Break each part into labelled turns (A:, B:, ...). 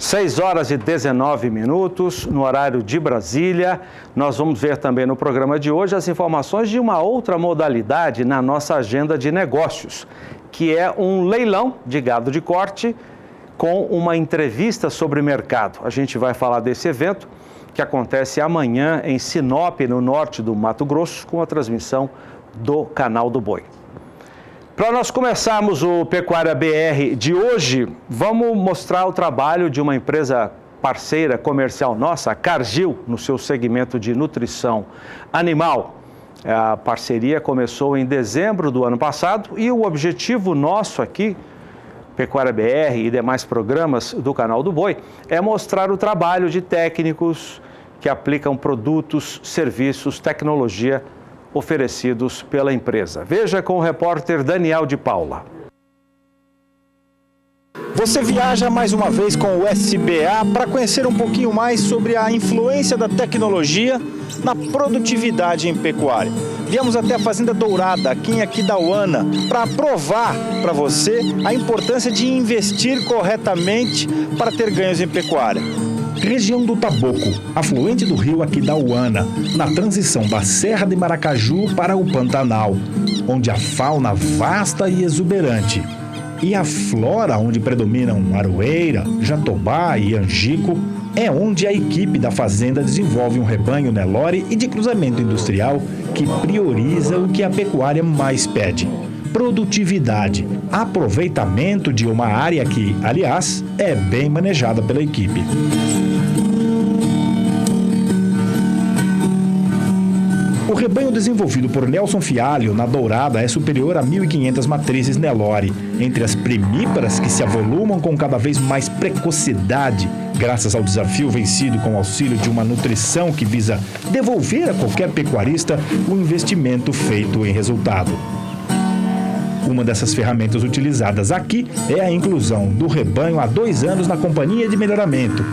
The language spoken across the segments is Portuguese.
A: 6 horas e 19 minutos, no horário de Brasília. Nós vamos ver também no programa de hoje as informações de uma outra modalidade na nossa agenda de negócios, que é um leilão de gado de corte com uma entrevista sobre mercado. A gente vai falar desse evento que acontece amanhã em Sinop, no norte do Mato Grosso, com a transmissão do Canal do Boi. Para nós começarmos o Pecuária BR de hoje, vamos mostrar o trabalho de uma empresa parceira comercial nossa, a Cargill, no seu segmento de nutrição animal. A parceria começou em dezembro do ano passado e o objetivo nosso aqui, Pecuária BR e demais programas do Canal do Boi, é mostrar o trabalho de técnicos que aplicam produtos, serviços, tecnologia oferecidos pela empresa. Veja com o repórter Daniel de Paula.
B: Você viaja mais uma vez com o SBA para conhecer um pouquinho mais sobre a influência da tecnologia na produtividade em pecuária. Viemos até a Fazenda Dourada, aqui em Aquidauana, para provar para você a importância de investir corretamente para ter ganhos em pecuária.
C: Região do Taboco, afluente do rio Aquidauana, na transição da Serra de Maracaju para o Pantanal, onde a fauna vasta e exuberante. E a flora, onde predominam aroeira, jatobá e angico, é onde a equipe da fazenda desenvolve um rebanho Nelore e de cruzamento industrial que prioriza o que a pecuária mais pede: produtividade, aproveitamento de uma área que, aliás, é bem manejada pela equipe. O rebanho desenvolvido por Nelson Fialho na Dourada é superior a 1.500 matrizes Nelore, entre as primíparas que se avolumam com cada vez mais precocidade, graças ao desafio vencido com o auxílio de uma nutrição que visa devolver a qualquer pecuarista o investimento feito em resultado. Uma dessas ferramentas utilizadas aqui é a inclusão do rebanho há 2 anos na companhia de melhoramento.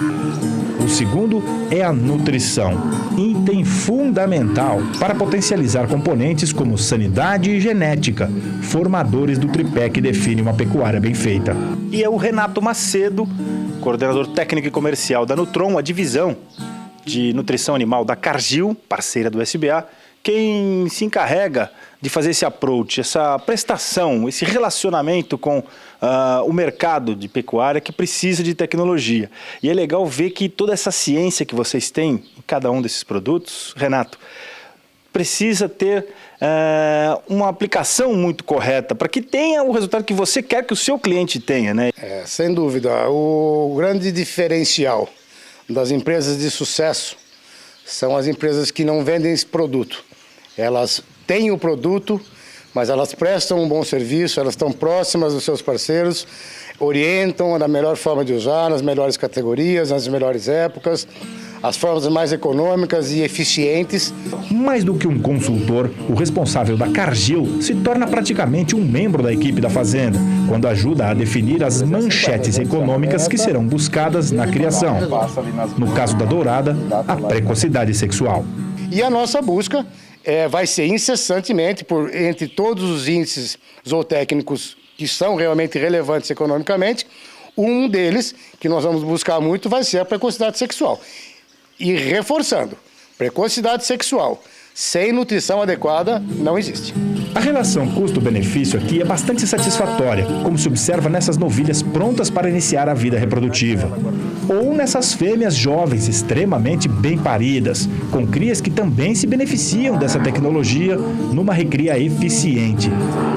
C: O segundo é a nutrição, item fundamental para potencializar componentes como sanidade e genética, formadores do tripé que define uma pecuária bem feita.
B: E é o Renato Macedo, coordenador técnico e comercial da Nutron, a divisão de nutrição animal da Cargill, parceira do SBA, quem se encarrega de fazer esse approach, essa prestação, esse relacionamento com o mercado de pecuária que precisa de tecnologia. E é legal ver que toda essa ciência que vocês têm em cada um desses produtos, Renato, precisa ter uma aplicação muito correta para que tenha o resultado que você quer que o seu cliente tenha, né?
D: Sem dúvida. O grande diferencial das empresas de sucesso são as empresas que não vendem esse produto. Elas têm o produto, mas elas prestam um bom serviço, elas estão próximas dos seus parceiros, orientam da melhor forma de usar, nas melhores categorias, nas melhores épocas, as formas mais econômicas e eficientes.
C: Mais do que um consultor, o responsável da Cargill se torna praticamente um membro da equipe da fazenda, quando ajuda a definir as manchetes econômicas que serão buscadas na criação. No caso da Dourada, a precocidade sexual.
D: E a nossa busca vai ser incessantemente, entre todos os índices zootécnicos que são realmente relevantes economicamente, um deles, que nós vamos buscar muito, vai ser a precocidade sexual. E reforçando, precocidade sexual sem nutrição adequada não existe.
C: A relação custo-benefício aqui é bastante satisfatória, como se observa nessas novilhas prontas para iniciar a vida reprodutiva. Ou nessas fêmeas jovens extremamente bem paridas, com crias que também se beneficiam dessa tecnologia numa recria eficiente,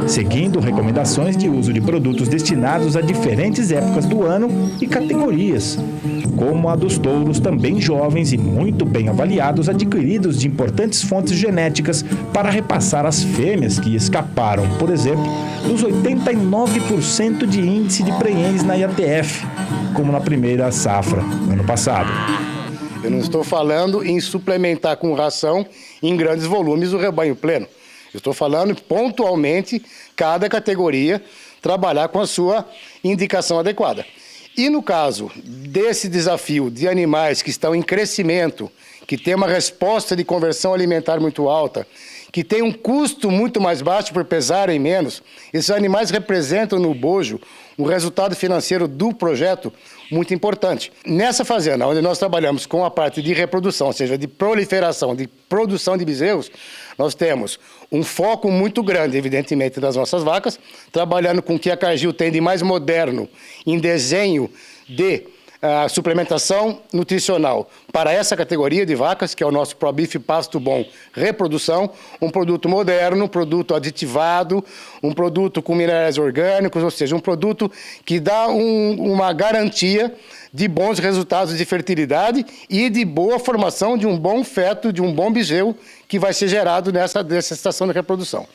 C: seguindo recomendações de uso de produtos destinados a diferentes épocas do ano e categorias, como a dos touros também jovens e muito bem avaliados, adquiridos de importantes fontes genéticas para repassar as fêmeas que escaparam, por exemplo, dos 89% de índice de prenhez na IATF, como na primeira safra, ano passado.
D: Eu não estou falando em suplementar com ração em grandes volumes o rebanho pleno. Eu estou falando pontualmente, cada categoria, trabalhar com a sua indicação adequada. E no caso desse desafio de animais que estão em crescimento, que tem uma resposta de conversão alimentar muito alta, que tem um custo muito mais baixo por pesarem menos, esses animais representam no bojo um resultado financeiro do projeto muito importante. Nessa fazenda, onde nós trabalhamos com a parte de reprodução, ou seja, de proliferação, de produção de bezerros, nós temos um foco muito grande, evidentemente, das nossas vacas, trabalhando com o que a Cargill tem de mais moderno em desenho de suplementação nutricional para essa categoria de vacas, que é o nosso ProBeef Pasto Bom Reprodução, um produto moderno, um produto aditivado, um produto com minerais orgânicos, ou seja, um produto que dá uma garantia de bons resultados de fertilidade e de boa formação de um bom feto, de um bom bezerro que vai ser gerado nessa estação de reprodução.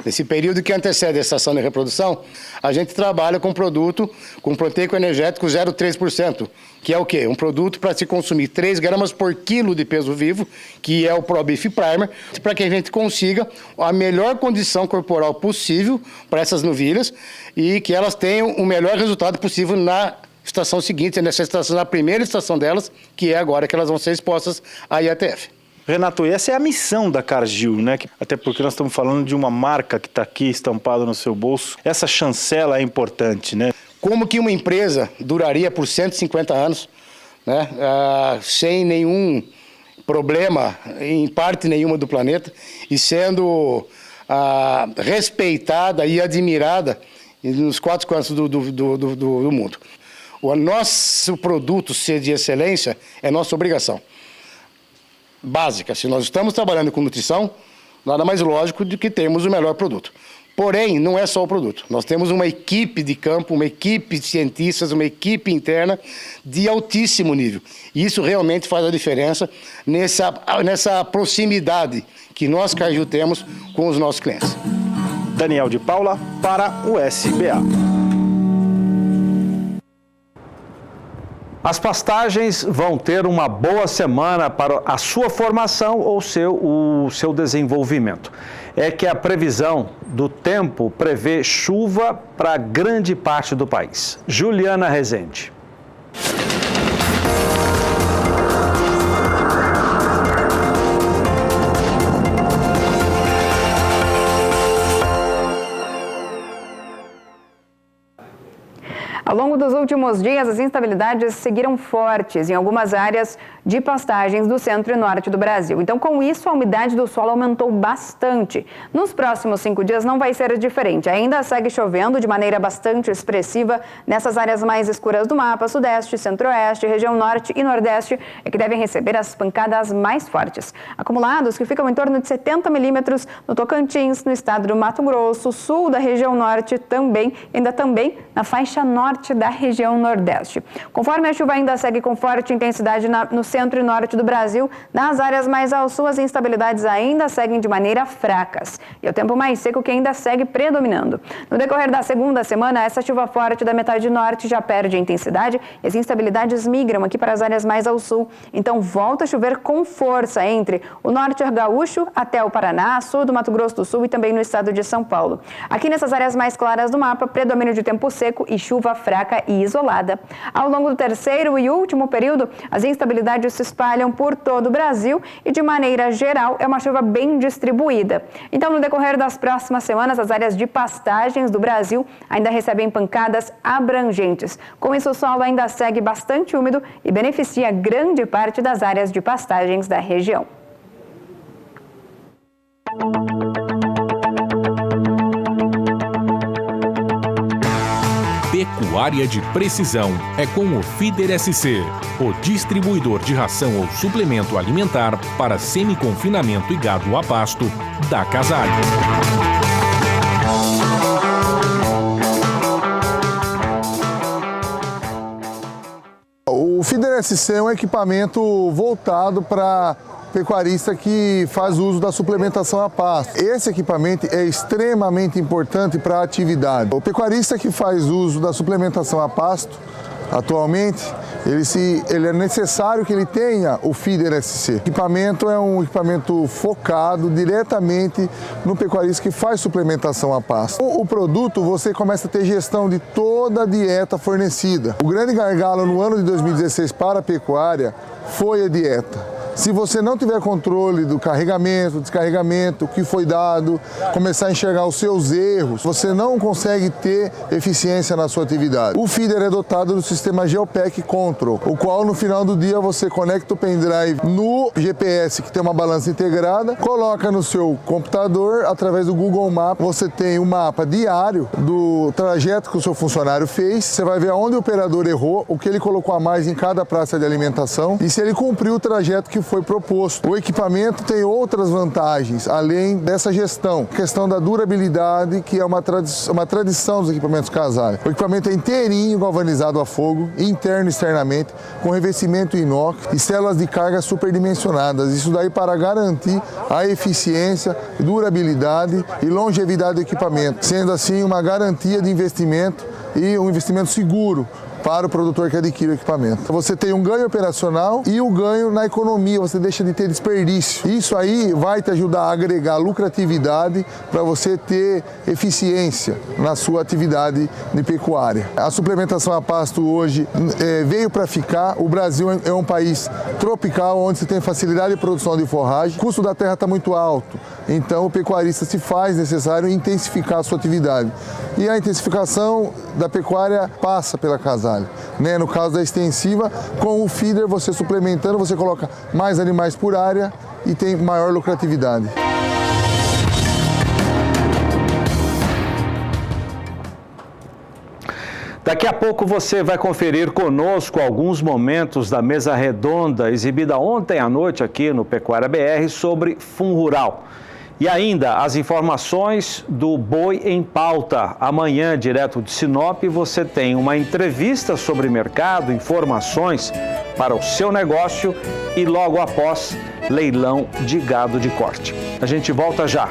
D: Nesse período que antecede a estação de reprodução, a gente trabalha com produto com proteico energético 0,3%, que é o quê? Um produto para se consumir 3 gramas por quilo de peso vivo, que é o ProBeef Primer, para que a gente consiga a melhor condição corporal possível para essas novilhas e que elas tenham o melhor resultado possível na estação seguinte, nessa estação, na primeira estação delas, que é agora que elas vão ser expostas à IATF.
B: Renato, essa é a missão da Cargill, né? Até porque nós estamos falando de uma marca que está aqui estampada no seu bolso. Essa chancela é importante, né?
D: Como que uma empresa duraria por 150 anos, né? Sem nenhum problema em parte nenhuma do planeta e sendo respeitada e admirada nos 4 cantos do mundo. O nosso produto ser de excelência é nossa obrigação básica. Se nós estamos trabalhando com nutrição, nada mais lógico do que termos o melhor produto. Porém, não é só o produto. Nós temos uma equipe de campo, uma equipe de cientistas, uma equipe interna de altíssimo nível. E isso realmente faz a diferença nessa proximidade que nós, Cargill, temos com os nossos clientes.
B: Daniel de Paula para o SBA.
A: As pastagens vão ter uma boa semana para a sua formação ou o seu desenvolvimento. É que a previsão do tempo prevê chuva para grande parte do país. Juliana Rezende.
E: Ao longo dos últimos dias, as instabilidades seguiram fortes em algumas áreas de pastagens do centro e norte do Brasil. Então, com isso, a umidade do solo aumentou bastante. Nos próximos 5 dias não vai ser diferente. Ainda segue chovendo de maneira bastante expressiva nessas áreas mais escuras do mapa, sudeste, centro-oeste, região norte e nordeste, é que devem receber as pancadas mais fortes. Acumulados que ficam em torno de 70 milímetros no Tocantins, no estado do Mato Grosso, sul da região norte também, ainda também na faixa norte da região nordeste. Conforme a chuva ainda segue com forte intensidade no centro e norte do Brasil, nas áreas mais ao sul as instabilidades ainda seguem de maneira fracas. E é o tempo mais seco que ainda segue predominando. No decorrer da segunda semana, essa chuva forte da metade norte já perde intensidade e as instabilidades migram aqui para as áreas mais ao sul. Então volta a chover com força entre o norte gaúcho até o Paraná, sul do Mato Grosso do Sul e também no estado de São Paulo. Aqui nessas áreas mais claras do mapa, predomínio de tempo seco e chuva fraca e isolada. Ao longo do terceiro e último período, as instabilidades se espalham por todo o Brasil e, de maneira geral, é uma chuva bem distribuída. Então, no decorrer das próximas semanas, as áreas de pastagens do Brasil ainda recebem pancadas abrangentes. Com isso, o solo ainda segue bastante úmido e beneficia grande parte das áreas de pastagens da região.
F: Pecuária de precisão é com o Feeder SC, o distribuidor de ração ou suplemento alimentar para semi-confinamento e gado a pasto da Casale.
G: O Feeder SC é um equipamento voltado para pecuarista que faz uso da suplementação a pasto. Esse equipamento é extremamente importante para a atividade. O pecuarista que faz uso da suplementação a pasto, atualmente, ele é necessário que ele tenha o Feeder SC. O equipamento é um equipamento focado diretamente no pecuarista que faz suplementação a pasto. O produto, você começa a ter gestão de toda a dieta fornecida. O grande gargalo no ano de 2016 para a pecuária foi a dieta. Se você não tiver controle do carregamento, descarregamento, o que foi dado, começar a enxergar os seus erros, você não consegue ter eficiência na sua atividade. O feeder é dotado do sistema Geopack Control, o qual no final do dia você conecta o pendrive no GPS, que tem uma balança integrada, coloca no seu computador, através do Google Maps, você tem um mapa diário do trajeto que o seu funcionário fez, você vai ver aonde o operador errou, o que ele colocou a mais em cada praça de alimentação e se ele cumpriu o trajeto que foi proposto. O equipamento tem outras vantagens, além dessa gestão. A questão da durabilidade, que é uma tradição dos equipamentos Casale. O equipamento é inteirinho galvanizado a fogo, interno e externamente, com revestimento inox e células de carga superdimensionadas. Isso daí para garantir a eficiência, durabilidade e longevidade do equipamento, sendo assim uma garantia de investimento e um investimento seguro para o produtor que adquire o equipamento. Você tem um ganho operacional e o ganho na economia, você deixa de ter desperdício. Isso aí vai te ajudar a agregar lucratividade para você ter eficiência na sua atividade de pecuária. A suplementação a pasto hoje veio para ficar. O Brasil é um país tropical, onde se tem facilidade de produção de forragem. O custo da terra está muito alto, então o pecuarista se faz necessário intensificar a sua atividade. E a intensificação da pecuária passa pela Casale. No caso da extensiva, com o feeder você suplementando, você coloca mais animais por área e tem maior lucratividade.
A: Daqui a pouco você vai conferir conosco alguns momentos da mesa redonda exibida ontem à noite aqui no Pecuária BR sobre Fundo Rural. E ainda as informações do Boi em Pauta. Amanhã, direto de Sinop, você tem uma entrevista sobre mercado, informações para o seu negócio e logo após, leilão de gado de corte. A gente volta já.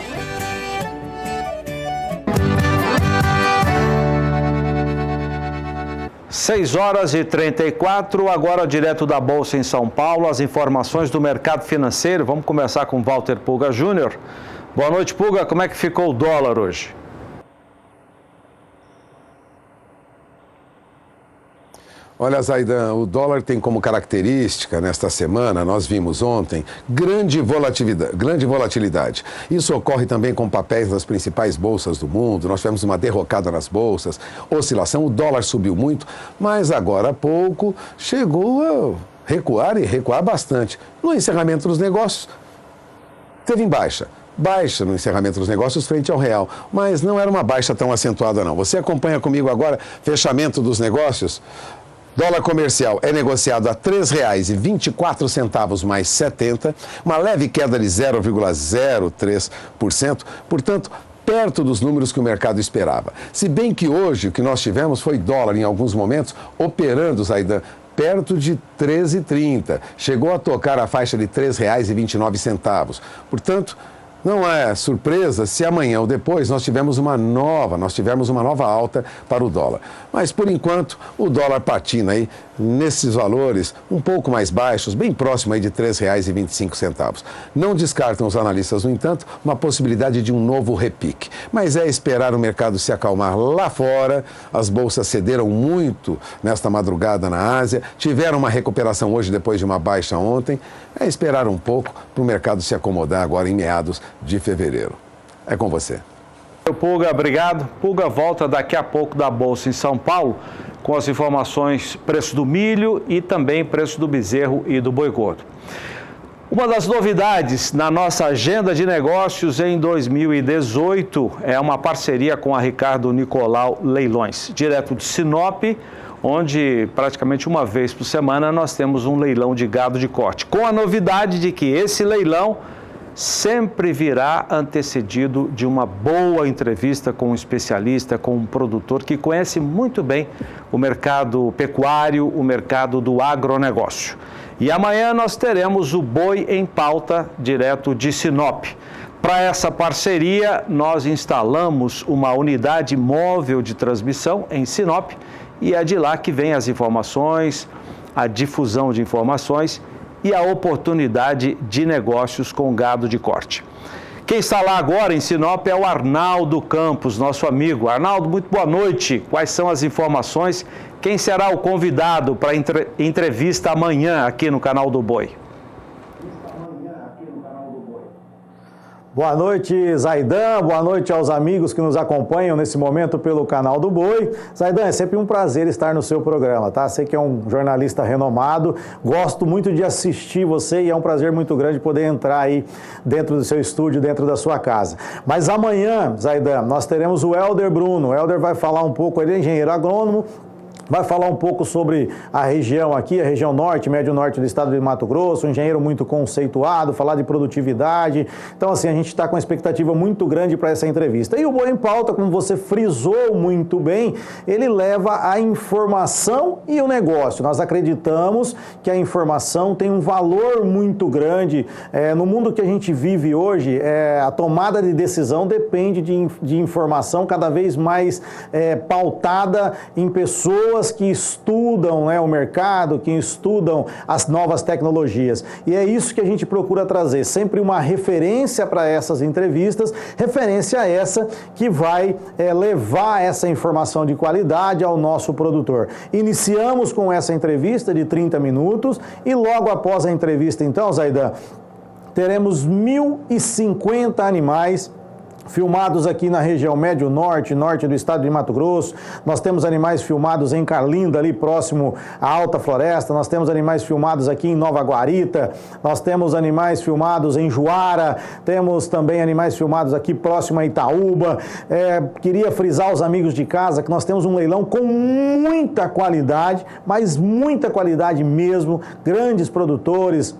A: Seis horas e 34, agora direto da Bolsa em São Paulo, as informações do mercado financeiro. Vamos começar com Walter Pulga Júnior. Boa noite, Pulga. Como é que ficou o dólar hoje?
H: Olha, Zaidan, o dólar tem como característica, nesta semana, nós vimos ontem, grande volatilidade. Isso ocorre também com papéis das principais bolsas do mundo. Nós tivemos uma derrocada nas bolsas, oscilação, o dólar subiu muito, mas agora há pouco chegou a recuar e recuar bastante. No encerramento dos negócios, teve em baixa no encerramento dos negócios frente ao real, mas não era uma baixa tão acentuada não. Você acompanha comigo agora, fechamento dos negócios? Dólar comercial é negociado a R$ 3,24 mais 70, uma leve queda de 0,03%, portanto, perto dos números que o mercado esperava. Se bem que hoje o que nós tivemos foi dólar em alguns momentos operando, Zaidan, perto de R$ 13,30. Chegou a tocar a faixa de R$ 3,29. Portanto, não é surpresa se amanhã ou depois nós tivermos uma nova alta para o dólar. Mas, por enquanto, o dólar patina aí nesses valores um pouco mais baixos, bem próximo aí de R$ 3,25. Não descartam os analistas, no entanto, uma possibilidade de um novo repique. Mas é esperar o mercado se acalmar lá fora. As bolsas cederam muito nesta madrugada na Ásia, tiveram uma recuperação hoje depois de uma baixa ontem. É esperar um pouco para o mercado se acomodar agora em meados de fevereiro. É com você.
A: Pulga, obrigado. Pulga volta daqui a pouco da Bolsa em São Paulo com as informações preço do milho e também preço do bezerro e do boi gordo. Uma das novidades na nossa agenda de negócios em 2018 é uma parceria com a Ricardo Nicolau Leilões, direto de Sinop, onde praticamente uma vez por semana nós temos um leilão de gado de corte, com a novidade de que esse leilão sempre virá antecedido de uma boa entrevista com um especialista, com um produtor que conhece muito bem o mercado pecuário, o mercado do agronegócio. E amanhã nós teremos o Boi em Pauta, direto de Sinop. Para essa parceria, nós instalamos uma unidade móvel de transmissão em Sinop e é de lá que vem as informações, a difusão de informações e a oportunidade de negócios com gado de corte. Quem está lá agora em Sinop é o Arnaldo Campos, nosso amigo. Arnaldo, muito boa noite. Quais são as informações? Quem será o convidado para a entrevista amanhã aqui no canal do Boi?
I: Boa noite, Zaidan. Boa noite aos amigos que nos acompanham nesse momento pelo canal do Boi. Zaidan, é sempre um prazer estar no seu programa, tá? Sei que é um jornalista renomado, gosto muito de assistir você e é um prazer muito grande poder entrar aí dentro do seu estúdio, dentro da sua casa. Mas amanhã, Zaidan, nós teremos o Helder Bruno. O Helder vai falar um pouco, ele é engenheiro agrônomo, vai falar um pouco sobre a região aqui, a região norte, médio norte do estado de Mato Grosso, um engenheiro muito conceituado, falar de produtividade. Então, assim, a gente está com uma expectativa muito grande para essa entrevista. E o Boi em Pauta, como você frisou muito bem, ele leva a informação e o negócio. Nós acreditamos que a informação tem um valor muito grande. No mundo que a gente vive hoje, a tomada de decisão depende de informação cada vez mais pautada em pessoas que estudam, né, o mercado, que estudam as novas tecnologias. E é isso que a gente procura trazer, sempre uma referência para essas entrevistas, referência essa que vai levar essa informação de qualidade ao nosso produtor. Iniciamos com essa entrevista de 30 minutos e logo após a entrevista, então, Zaidan, teremos 1.050 animais filmados aqui na região médio-norte, norte do estado de Mato Grosso. Nós temos animais filmados em Carlinda, ali próximo à Alta Floresta. Nós temos animais filmados aqui em Nova Guarita. Nós temos animais filmados em Juara. Temos também animais filmados aqui próximo a Itaúba. Queria frisar aos amigos de casa que nós temos um leilão com muita qualidade, mas muita qualidade mesmo. Grandes produtores,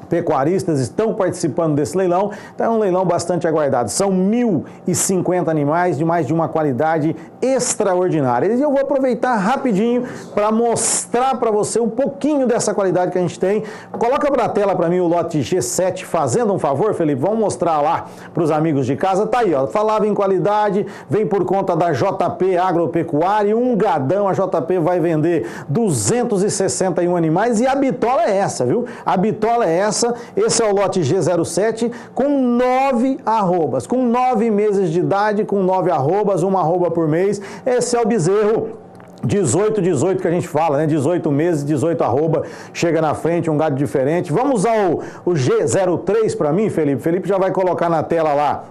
I: pecuaristas estão participando desse leilão, então é um leilão bastante aguardado. São 1.050 animais de mais de uma qualidade extraordinária. E eu vou aproveitar rapidinho para mostrar para você um pouquinho dessa qualidade que a gente tem. Coloca para a tela para mim o lote G7, fazendo um favor, Felipe, vamos mostrar lá para os amigos de casa. Tá aí, ó, falava em qualidade, vem por conta da JP Agropecuária, um gadão, a JP vai vender 261 animais e a bitola é essa, viu? A bitola é essa. Esse é o lote G07 com 9 arrobas, com 9 meses de idade, com 9 arrobas, uma arroba por mês. Esse é o bezerro 18 que a gente fala, né? 18 meses, 18 arroba, chega na frente, um gado diferente. Vamos ao G03 para mim, Felipe. Felipe já vai colocar na tela lá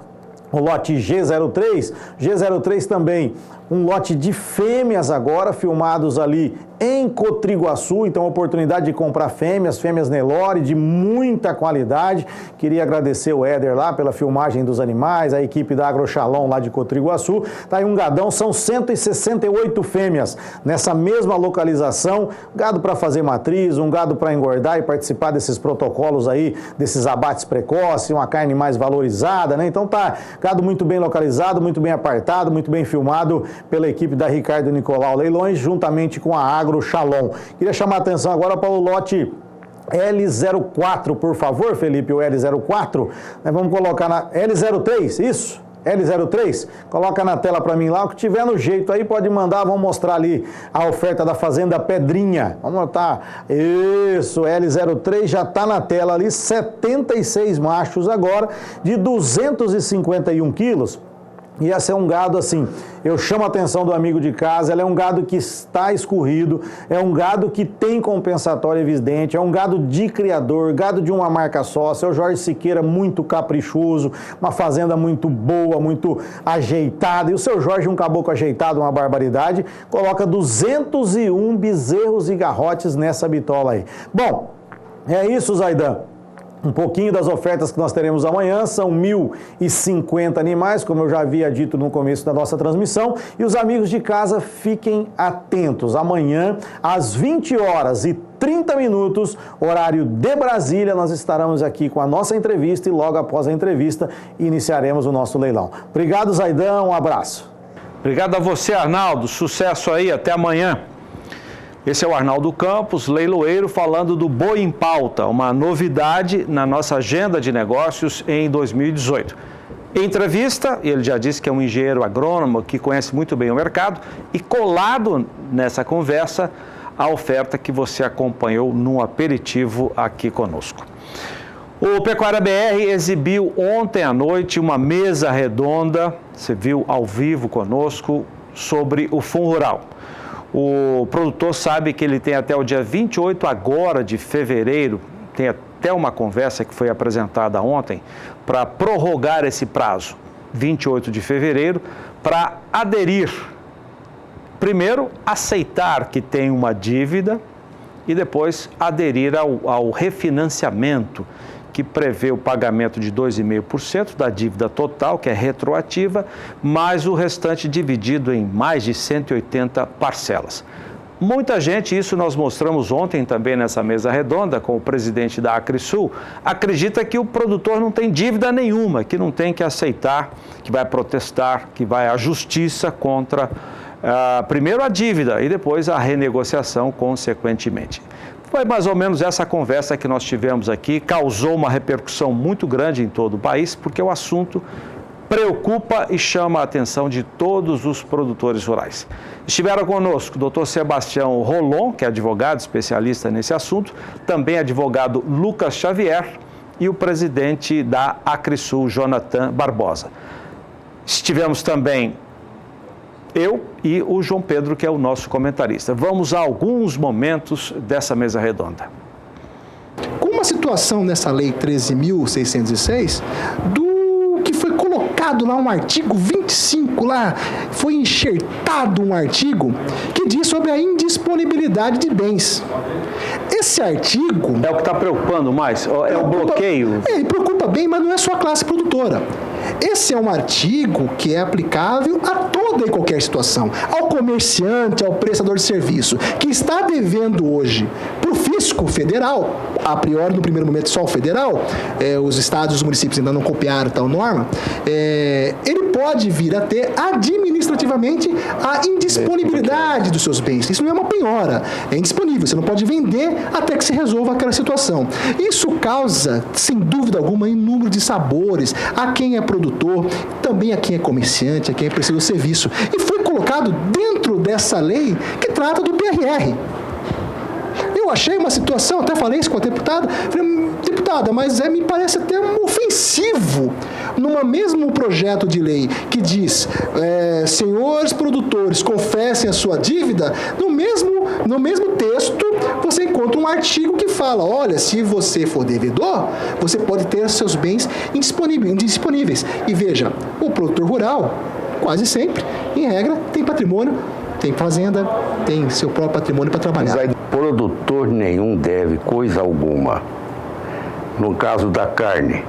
I: o lote G03. G03 também, um lote de fêmeas agora, filmados ali em Cotriguaçu, então oportunidade de comprar fêmeas Nelore, de muita qualidade. Queria agradecer o Éder lá pela filmagem dos animais, a equipe da Agrochalon lá de Cotriguaçu. Tá aí um gadão, são 168 fêmeas nessa mesma localização, gado para fazer matriz, um gado para engordar e participar desses protocolos aí, desses abates precoces, uma carne mais valorizada, né? Então tá gado muito bem localizado, muito bem apartado, muito bem filmado pela equipe da Ricardo Nicolau Leilões, juntamente com a Agrochalon. Queria chamar a atenção agora para o lote L04, por favor, Felipe, o L04. Vamos colocar na L03, isso? L03, coloca na tela para mim lá, o que tiver no jeito aí pode mandar, vamos mostrar ali a oferta da Fazenda Pedrinha, vamos botar, isso, L03 já está na tela ali, 76 machos agora, de 251 quilos, e esse é um gado assim, eu chamo a atenção do amigo de casa, ele é um gado que está escorrido, é um gado que tem compensatório evidente, é um gado de criador, gado de uma marca só, seu Jorge Siqueira muito caprichoso, uma fazenda muito boa, muito ajeitada, e o seu Jorge um caboclo ajeitado, uma barbaridade, coloca 201 bezerros e garrotes nessa bitola aí. Bom, é isso, Zaidan. Um pouquinho das ofertas que nós teremos amanhã, são 1.050 animais, como eu já havia dito no começo da nossa transmissão, e os amigos de casa fiquem atentos. Amanhã, às 20h30, horário de Brasília, nós estaremos aqui com a nossa entrevista e logo após a entrevista iniciaremos o nosso leilão. Obrigado, Zaidan, um abraço.
A: Obrigado a você, Arnaldo, sucesso aí, até amanhã. Esse é o Arnaldo Campos, leiloeiro, falando do Boi em Pauta, uma novidade na nossa agenda de negócios em 2018. Em entrevista, ele já disse que é um engenheiro agrônomo que conhece muito bem o mercado e colado nessa conversa a oferta que você acompanhou no aperitivo aqui conosco. O Pecuária BR exibiu ontem à noite uma mesa redonda, você viu ao vivo conosco, sobre o Fundo Rural. O produtor sabe que ele tem até o dia 28 agora de fevereiro, tem até uma conversa que foi apresentada ontem para prorrogar esse prazo, 28 de fevereiro, para aderir. Primeiro, aceitar que tem uma dívida e depois aderir ao refinanciamento, que prevê o pagamento de 2,5% da dívida total, que é retroativa, mais o restante dividido em mais de 180 parcelas. Muita gente, isso nós mostramos ontem também nessa mesa redonda com o presidente da Acrisul, acredita que o produtor não tem dívida nenhuma, que não tem que aceitar, que vai protestar, que vai à justiça contra primeiro a dívida e depois a renegociação consequentemente. Foi mais ou menos essa conversa que nós tivemos aqui, causou uma repercussão muito grande em todo o país, porque o assunto preocupa e chama a atenção de todos os produtores rurais. Estiveram conosco o Dr. Sebastião Rolon, que é advogado especialista nesse assunto, também advogado Lucas Xavier e o presidente da Acrisul, Jonathan Barbosa. Estivemos também eu e o João Pedro, que é o nosso comentarista. Vamos a alguns momentos dessa mesa redonda.
J: Com uma situação nessa lei 13.606, que foi colocado lá um artigo 25 lá, foi enxertado um artigo que diz sobre a indisponibilidade de bens. Esse artigo...
A: É o que está preocupando mais? É o bloqueio?
J: Ele preocupa bem, mas não é só a classe produtora. Esse é um artigo que é aplicável a toda e qualquer situação, ao comerciante, ao prestador de serviço, que está devendo hoje para o fisco federal, a priori no primeiro momento só o federal, os estados e os municípios ainda não copiaram tal norma, ele pode vir a ter administrativamente a indisponibilidade dos seus bens. Isso não é uma penhora, é indisponível, você não pode vender até que se resolva aquela situação. Isso causa, sem dúvida alguma, inúmero de sabores a quem é produtor, também a quem é comerciante, a quem é prestador de serviço. E foi colocado dentro dessa lei que trata do PRR. Eu achei uma situação, até falei isso com a deputada, falei, deputada, mas me parece até ofensivo, num mesmo projeto de lei que diz, senhores produtores, confessem a sua dívida, no mesmo texto você encontra um artigo que fala, olha, se você for devedor, você pode ter seus bens indisponíveis. E veja, o produtor rural, quase sempre, em regra, tem patrimônio, tem fazenda, tem seu próprio patrimônio para trabalhar.
K: Produtor nenhum deve coisa alguma. No caso da carne,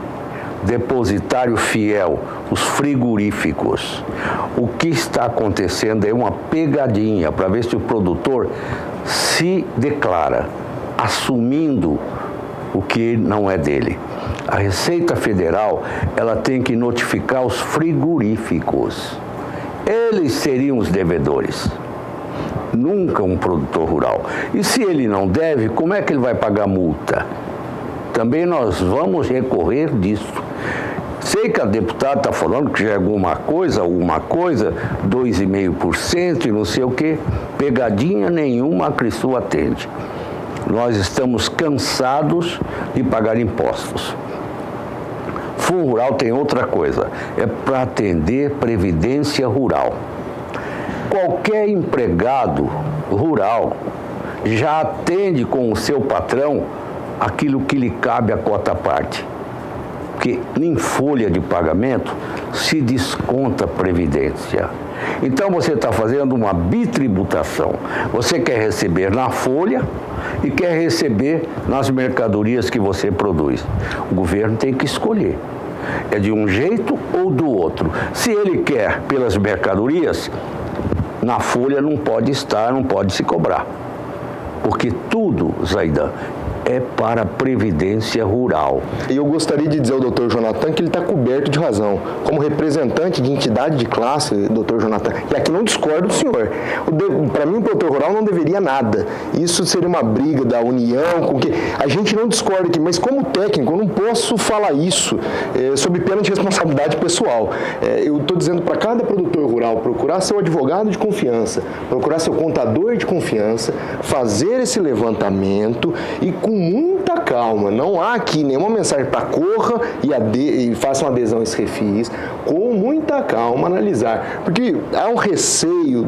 K: depositário fiel, os frigoríficos. O que está acontecendo é uma pegadinha para ver se o produtor se declara, assumindo o que não é dele. A Receita Federal, ela tem que notificar os frigoríficos. Eles seriam os devedores. Nunca um produtor rural. E se ele não deve, como é que ele vai pagar multa? Também nós vamos recorrer disso. Sei que a deputada está falando que já é alguma coisa, 2,5% e não sei o quê. Pegadinha nenhuma a Acrisul atende. Nós estamos cansados de pagar impostos. Fundo Rural tem outra coisa, é para atender previdência rural. Qualquer empregado rural já atende com o seu patrão aquilo que lhe cabe a cota à parte. Porque em folha de pagamento se desconta a previdência. Então você está fazendo uma bitributação. Você quer receber na folha e quer receber nas mercadorias que você produz. O governo tem que escolher. É de um jeito ou do outro. Se ele quer pelas mercadorias, na folha não pode estar, não pode se cobrar. Porque tudo, Zaidan, é para a previdência rural.
L: E eu gostaria de dizer ao doutor Jonathan que ele está coberto de razão. Como representante de entidade de classe, doutor Jonathan, e aqui não discordo do senhor. Para mim, o produtor rural não deveria nada. Isso seria uma briga da União, com que a gente não discorda aqui, mas como técnico, eu não posso falar isso sob pena de responsabilidade pessoal. Eu estou dizendo para cada produtor rural procurar seu advogado de confiança, procurar seu contador de confiança, fazer esse levantamento e com muita muita calma. Não há aqui nenhuma mensagem para corra e faça uma adesão a esse refis. Com muita calma analisar. Porque há um receio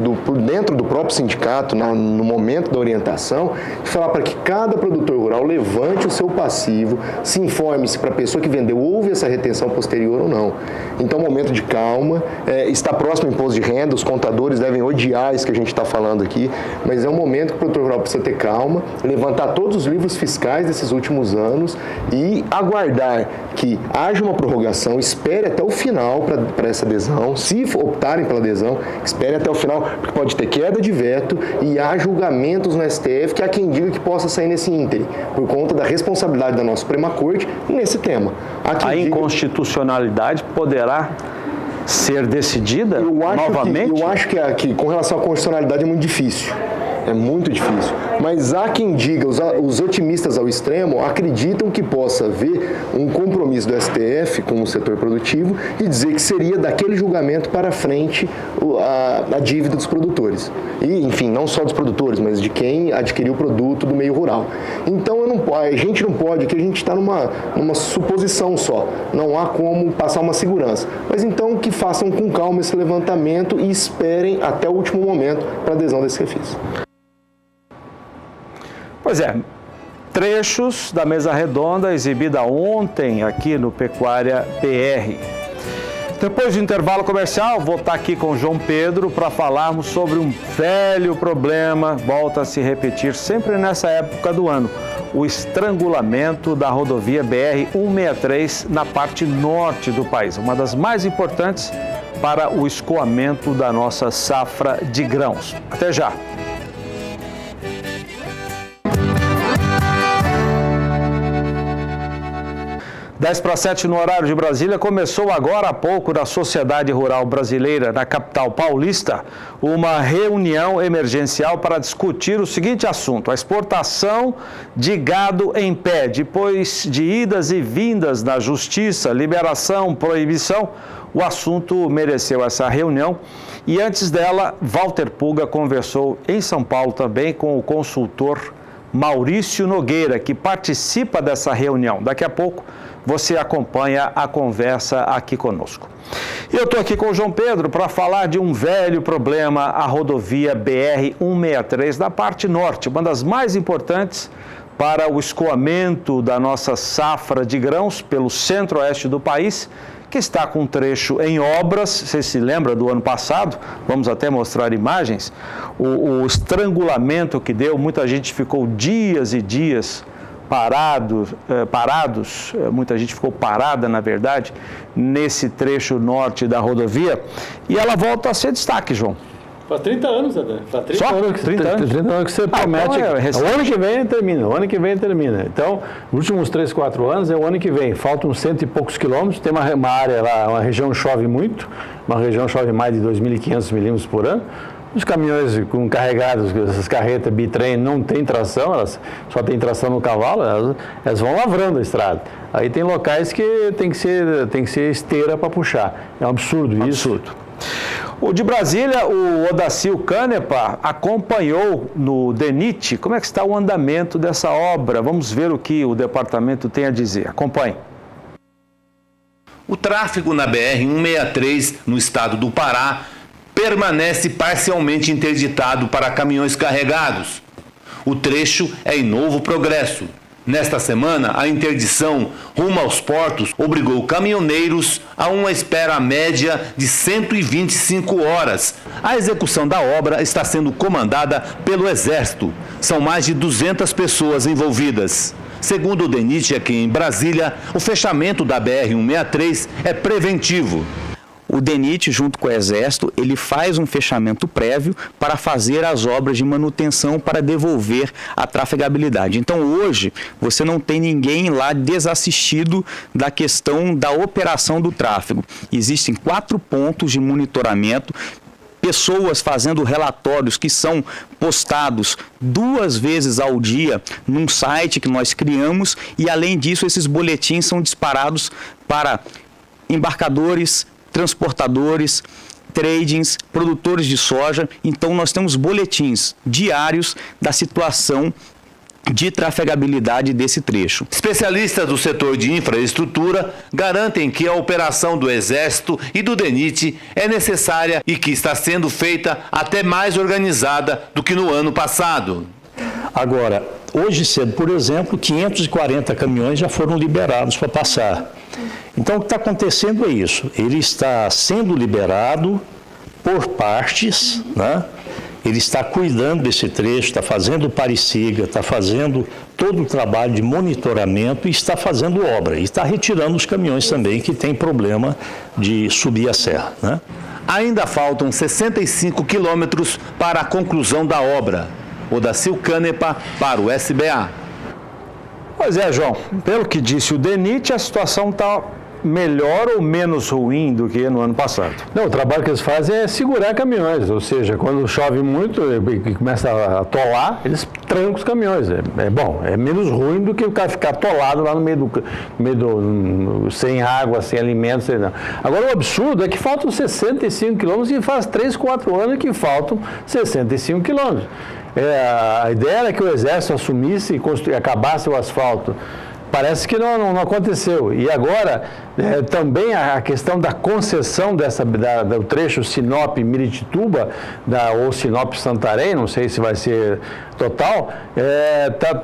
L: dentro do próprio sindicato, no momento da orientação, de falar para que cada produtor rural levante o seu passivo, se informe se para a pessoa que vendeu houve essa retenção posterior ou não. Então, momento de calma, está próximo ao imposto de renda, os contadores devem odiar isso que a gente está falando aqui, mas é um momento que o produtor rural precisa ter calma, levantar todos os livros fiscais desses últimos anos e aguardar que haja uma prorrogação, espere até o final para essa adesão, se optarem pela adesão, espere até o final, porque pode ter queda de veto e há julgamentos no STF que há quem diga que possa sair nesse ínterim, por conta da responsabilidade da nossa Suprema Corte nesse tema.
A: A inconstitucionalidade poderá ser decidida novamente?
L: Eu acho que com relação à constitucionalidade é muito difícil. É muito difícil. Mas há quem diga, os otimistas ao extremo acreditam que possa haver um compromisso do STF com o setor produtivo e dizer que seria daquele julgamento para frente a dívida dos produtores. E, enfim, não só dos produtores, mas de quem adquiriu o produto do meio rural. Então, a gente não pode, que a gente está numa suposição só. Não há como passar uma segurança. Mas então que façam com calma esse levantamento e esperem até o último momento para a adesão desse refis.
A: Pois é, trechos da mesa redonda exibida ontem aqui no Pecuária BR. Depois do intervalo comercial, vou estar aqui com o João Pedro para falarmos sobre um velho problema, volta a se repetir sempre nessa época do ano, o estrangulamento da rodovia BR-163 na parte norte do país, uma das mais importantes para o escoamento da nossa safra de grãos. Até já! 6:50 no horário de Brasília, começou agora há pouco na Sociedade Rural Brasileira, na capital paulista, uma reunião emergencial para discutir o seguinte assunto: a exportação de gado em pé. Depois de idas e vindas na justiça, liberação, proibição, o assunto mereceu essa reunião. E antes dela, Walter Puga conversou em São Paulo também com o consultor Maurício Nogueira, que participa dessa reunião. Daqui a pouco você acompanha a conversa aqui conosco. E eu estou aqui com o João Pedro para falar de um velho problema, a rodovia BR-163 da parte norte, uma das mais importantes para o escoamento da nossa safra de grãos pelo centro-oeste do país, que está com um trecho em obras. Você se lembra do ano passado? Vamos até mostrar imagens. O estrangulamento que deu, muita gente ficou dias e dias parados, muita gente ficou parada, na verdade, nesse trecho norte da rodovia, e ela volta a ser destaque, João.
M: Faz 30 anos, Adão. Faz 30
A: Só?
M: anos.
A: 30 anos
M: que você promete. Então o ano que vem termina, o ano que vem termina. Então, os últimos 3, 4 anos é o ano que vem. Faltam 100 e poucos quilômetros, tem uma área lá, uma região chove muito, uma região chove mais de 2.500 milímetros por ano. Os caminhões carregados, essas carretas bitrem não tem tração, elas só tem tração no cavalo, elas vão lavrando a estrada. Aí tem locais que tem que ser esteira para puxar. É um absurdo isso.
A: Absurdo. O de Brasília, o Odacil Canepa, acompanhou no DENIT. Como é que está o andamento dessa obra? Vamos ver o que o departamento tem a dizer. Acompanhe.
N: O tráfego na BR-163, no estado do Pará, permanece parcialmente interditado para caminhões carregados. O trecho é em Novo Progresso. Nesta semana, a interdição rumo aos portos obrigou caminhoneiros a uma espera média de 125 horas. A execução da obra está sendo comandada pelo Exército. São mais de 200 pessoas envolvidas. Segundo o DENIT aqui em Brasília, o fechamento da BR-163 é preventivo.
O: O DENIT, junto com o Exército, ele faz um fechamento prévio para fazer as obras de manutenção para devolver a trafegabilidade. Então, hoje, você não tem ninguém lá desassistido da questão da operação do tráfego. Existem 4 pontos de monitoramento, pessoas fazendo relatórios que são postados 2 vezes ao dia num site que nós criamos e, além disso, esses boletins são disparados para embarcadores, transportadores, tradings, produtores de soja. Então nós temos boletins diários da situação de trafegabilidade desse trecho.
N: Especialistas do setor de infraestrutura garantem que a operação do Exército e do DENIT é necessária e que está sendo feita até mais organizada do que no ano passado.
P: Agora, hoje cedo, por exemplo, 540 caminhões já foram liberados para passar. Então, o que está acontecendo é isso. Ele está sendo liberado por partes, né? Ele está cuidando desse trecho, está fazendo pareciga, está fazendo todo o trabalho de monitoramento e está fazendo obra. E está retirando os caminhões também que têm problema de subir a serra, né?
N: Ainda faltam 65 quilômetros para a conclusão da obra. Odacil Canepa para o SBA.
A: Pois é, João, pelo que disse o DENIT, a situação está melhor ou menos ruim do que no ano passado?
M: Não, o trabalho que eles fazem é segurar caminhões, ou seja, quando chove muito e começa a atolar, eles trancam os caminhões. É menos ruim do que o cara ficar atolado lá no meio do sem água, sem alimentos, sem nada. Agora, o absurdo é que faltam 65 quilômetros e faz 3, 4 anos que faltam 65 quilômetros. A ideia era que o Exército assumisse e acabasse o asfalto. Parece que não aconteceu. E agora, também a questão da concessão do trecho Sinop-Miritituba, ou Sinop-Santarém, não sei se vai ser total,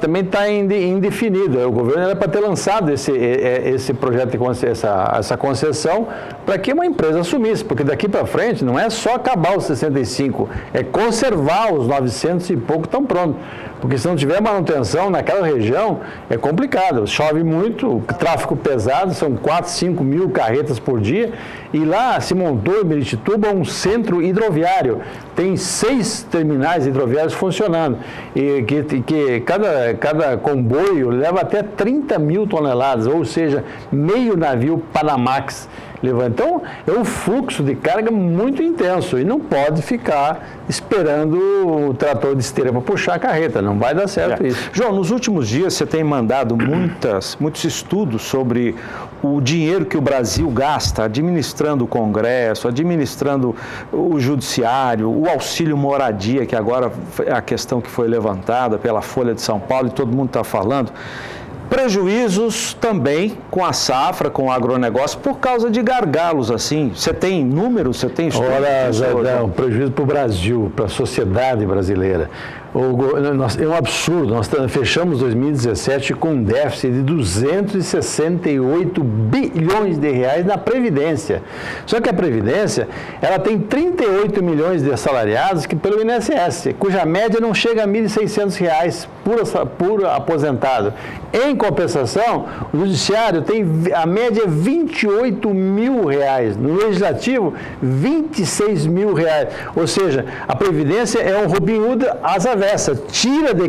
M: também está indefinido. O governo era para ter lançado esse projeto, essa concessão, para que uma empresa assumisse, porque daqui para frente não é só acabar os 65, é conservar os 900 e pouco estão prontos. Porque se não tiver manutenção naquela região, é complicado. Chove muito, tráfego pesado, são 4, 5 mil carretas por dia. E lá se montou em Miritituba um centro hidroviário. Tem 6 terminais hidroviários funcionando. E que cada comboio leva até 30 mil toneladas, ou seja, meio navio Panamax. Então, é um fluxo de carga muito intenso e não pode ficar esperando o trator de esteira para puxar a carreta, não vai dar certo isso.
A: João, nos últimos dias você tem mandado muitos estudos sobre o dinheiro que o Brasil gasta administrando o Congresso, administrando o Judiciário, o auxílio moradia, que agora é a questão que foi levantada pela Folha de São Paulo e todo mundo está falando. Prejuízos também com a safra, com o agronegócio, por causa de gargalos assim. Você tem números, você tem estudos?
M: Olha, Jardão, prejuízo para o Brasil, para a sociedade brasileira. É um absurdo. Nós fechamos 2017 com um déficit de 268 bilhões de reais na Previdência. Só que a Previdência, ela tem 38 milhões de assalariados pelo INSS, cuja média não chega a R$ 1.600 por aposentado. Em compensação, o Judiciário tem a média é 28 mil reais. No Legislativo, 26 mil reais. Ou seja, a Previdência é um Robin Hood às avessas. Tira de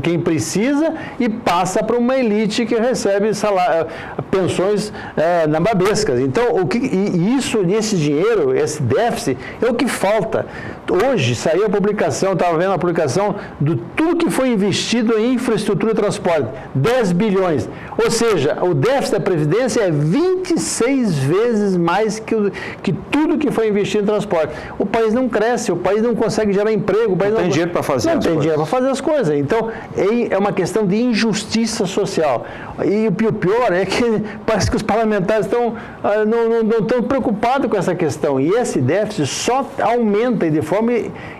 M: quem precisa e passa para uma elite que recebe pensões nababescas. Então, esse dinheiro, esse déficit, é o que falta. Hoje saiu a publicação, estava vendo a publicação de tudo que foi investido em infraestrutura e transporte, 10 bilhões. Ou seja, o déficit da Previdência é 26 vezes mais que tudo que foi investido em transporte. O país não cresce, o país não consegue gerar emprego. O país
A: não tem dinheiro para fazer as coisas. Não tem dinheiro para
M: fazer as coisas. Então, é uma questão de injustiça social. E o pior é que parece que os parlamentares não estão preocupados com essa questão. E esse déficit só aumenta e de forma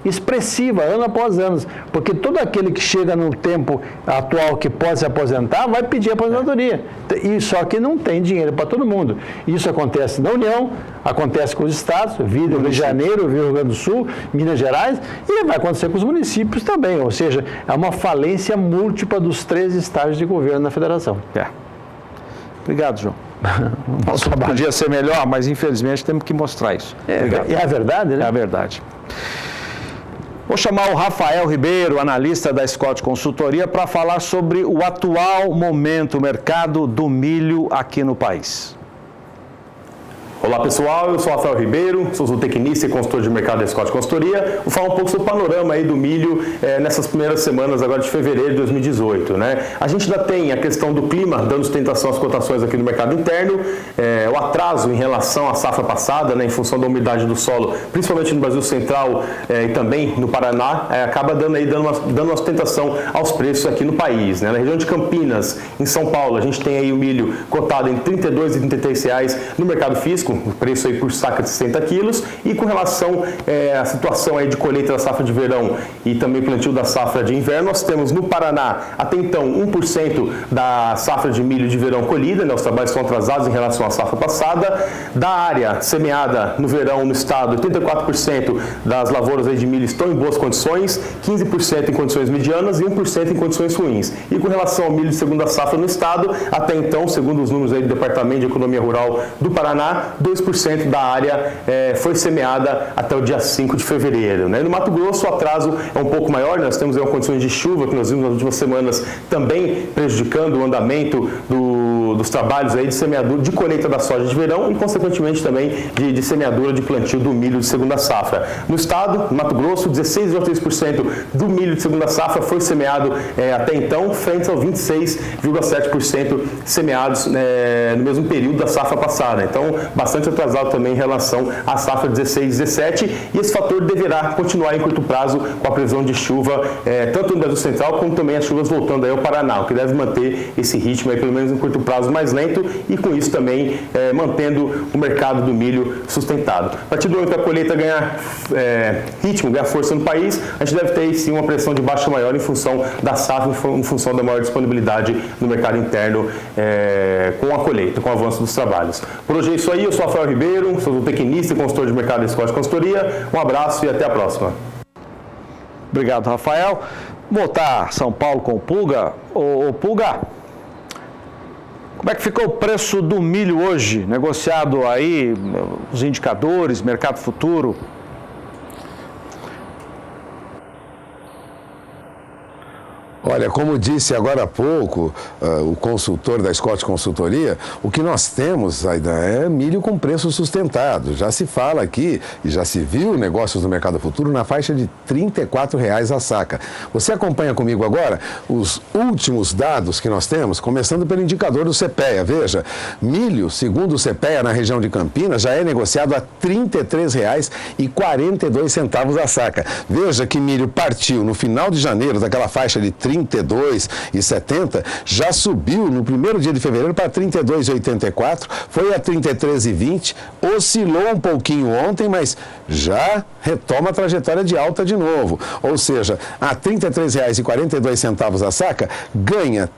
M: expressiva, ano após ano. Porque todo aquele que chega no tempo atual que pode se aposentar, vai pedir aposentadoria. E só que não tem dinheiro para todo mundo. Isso acontece na União, acontece com os estados, Rio de Janeiro, Rio Grande do Sul, Minas Gerais, e vai acontecer com os municípios também. Ou seja, é uma falência múltipla dos 3 estágios de governo na federação.
A: Obrigado, João. Nosso podia ser melhor, mas infelizmente temos que mostrar isso.
M: É a verdade, né?
A: É a verdade. Vou chamar o Rafael Ribeiro, analista da Scott Consultoria, para falar sobre o atual momento, o mercado do milho aqui no país.
Q: Olá pessoal, eu sou Rafael Ribeiro, sou zootecnista e consultor de mercado da Scott Consultoria. Vou falar um pouco sobre o panorama aí do milho nessas primeiras semanas agora de fevereiro de 2018. Né? A gente ainda tem a questão do clima dando sustentação às cotações aqui no mercado interno, o atraso em relação à safra passada, né, em função da umidade do solo, principalmente no Brasil Central e também no Paraná, acaba dando uma sustentação aos preços aqui no país. Né? Na região de Campinas, em São Paulo, a gente tem aí o milho cotado em R$ 32 e R$ 33 reais no mercado físico, o preço aí por saca de 60 quilos, e com relação à situação aí de colheita da safra de verão e também plantio da safra de inverno, nós temos no Paraná, até então, 1% da safra de milho de verão colhida, né, os trabalhos estão atrasados em relação à safra passada, da área semeada no verão no estado, 84% das lavouras aí de milho estão em boas condições, 15% em condições medianas e 1% em condições ruins. E com relação ao milho de segunda safra no estado, até então, segundo os números aí do Departamento de Economia Rural do Paraná, 2% da área foi semeada até o dia 5 de fevereiro. Né? No Mato Grosso, o atraso é um pouco maior, nós temos aí condições de chuva que nós vimos nas últimas semanas também prejudicando o andamento dos trabalhos aí de semeadura, de colheita da soja de verão e, consequentemente, também de semeadura de plantio do milho de segunda safra. No estado, no Mato Grosso, 16,3% do milho de segunda safra foi semeado até então, frente aos 26,7% semeados no mesmo período da safra passada. Então, bastante atrasado também em relação à safra 16-17, e esse fator deverá continuar em curto prazo com a previsão de chuva, tanto no Brasil Central como também as chuvas voltando aí ao Paraná, o que deve manter esse ritmo aí, pelo menos em curto prazo mais lento, e com isso também mantendo o mercado do milho sustentado. A partir do momento que a colheita ganhar ritmo, ganhar força no país, a gente deve ter sim uma pressão de baixa maior em função da safra, em função da maior disponibilidade no mercado interno com a colheita, com o avanço dos trabalhos. Por hoje é isso aí, eu sou Rafael Ribeiro, sou zootecnista e consultor de mercado da Scott Consultoria. Um abraço e até a próxima.
A: Obrigado, Rafael. Voltar a São Paulo com o Pulga. Ô Pulga, como é que ficou o preço do milho hoje, negociado aí, os indicadores, mercado futuro?
H: Olha, como disse agora há pouco o consultor da Scott Consultoria, o que nós temos, Aidan, é milho com preço sustentado. Já se fala aqui e já se viu negócios no mercado futuro na faixa de R$ 34 a saca. Você acompanha comigo agora os últimos dados que nós temos, começando pelo indicador do CPEA. Veja, milho, segundo o CPEA, na região de Campinas, já é negociado a R$ 33,42 a saca. Veja que milho partiu no final de janeiro daquela faixa de 32,70, já subiu no primeiro dia de fevereiro para 32,84, foi a 33,20, oscilou um pouquinho ontem, mas já retoma a trajetória de alta de novo. Ou seja, a R$ 33,42 a saca ganha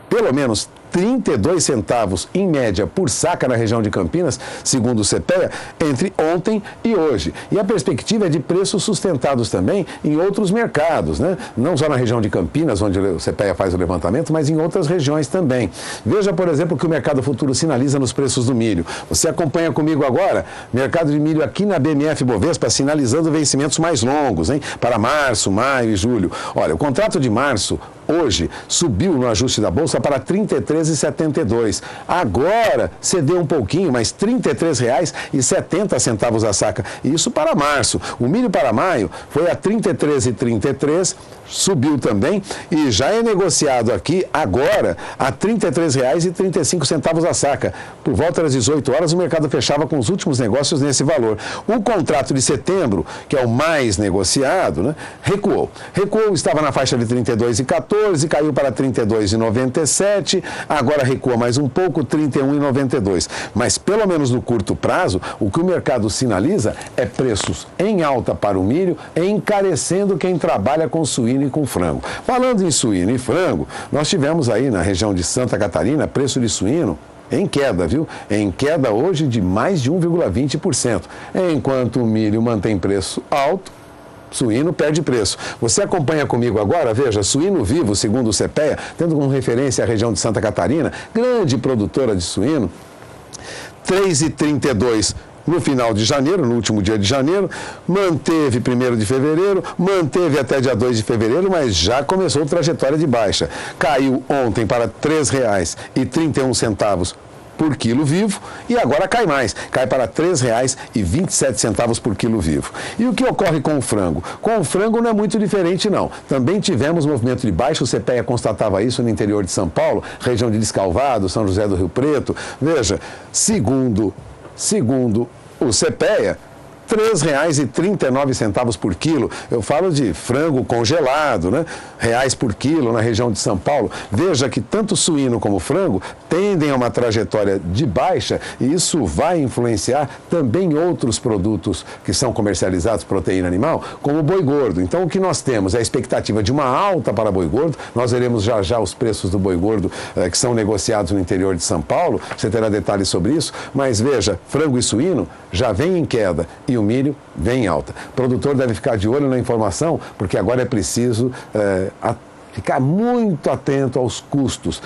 H: pelo menos 32 centavos em média por saca na região de Campinas, segundo o CPEA, entre ontem e hoje. E a perspectiva é de preços sustentados também em outros mercados, né? Não só na região de Campinas, onde o CPEA faz o levantamento, mas em outras regiões também. Veja, por exemplo, o que o mercado futuro sinaliza nos preços do milho. Você acompanha comigo agora, mercado de milho aqui na BMF Bovespa, sinalizando vencimentos mais longos, hein? Para março, maio e julho. Olha, o contrato de março hoje subiu no ajuste da Bolsa para R$ 33,72. Agora cedeu um pouquinho, mas R$ 33,70 a saca. Isso para março. O milho para maio foi a R$ 33,33, subiu também e já é negociado aqui agora a R$ 33,35 a saca. Por volta das 18 horas, o mercado fechava com os últimos negócios nesse valor. O contrato de setembro, que é o mais negociado, né, recuou. Estava na faixa de 32,14, caiu para 32,97, agora recua mais um pouco, 31,92. Mas pelo menos no curto prazo, o que o mercado sinaliza é preços em alta para o milho, encarecendo quem trabalha com suíno e com frango. Falando em suíno e frango, nós tivemos aí na região de Santa Catarina preço de suíno em queda, viu? Em queda hoje de mais de 1,20%. Enquanto o milho mantém preço alto, suíno perde preço. Você acompanha comigo agora, veja, suíno vivo, segundo o CPEA, tendo como referência a região de Santa Catarina, grande produtora de suíno, R$ 3,32 no final de janeiro, no último dia de janeiro, manteve 1º de fevereiro, manteve até dia 2 de fevereiro, mas já começou trajetória de baixa. Caiu ontem para R$ 3,31 por quilo vivo e agora cai mais, cai para R$ 3,27 por quilo vivo. E o que ocorre com o frango? Com o frango não é muito diferente não. Também tivemos movimento de baixa, o CPEA constatava isso no interior de São Paulo, região de Descalvado, São José do Rio Preto. Veja, segundo o CPEA, R$ 3,39 por quilo. Eu falo de frango congelado, né? Reais por quilo na região de São Paulo. Veja que tanto suíno como frango tendem a uma trajetória de baixa e isso vai influenciar também outros produtos que são comercializados, proteína animal, como o boi gordo. Então o que nós temos é a expectativa de uma alta para boi gordo. Nós veremos já já os preços do boi gordo que são negociados no interior de São Paulo. Você terá detalhes sobre isso. Mas veja, frango e suíno já vem em queda e o milho vem em alta. O produtor deve ficar de olho na informação, porque agora é preciso ficar muito atento aos custos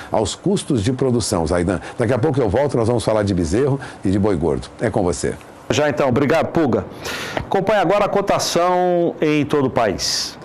H: de produção, Zaidan. Daqui a pouco eu volto, nós vamos falar de bezerro e de boi gordo. É com você.
A: Já então, obrigado, Puga. Acompanhe agora a cotação em todo o país.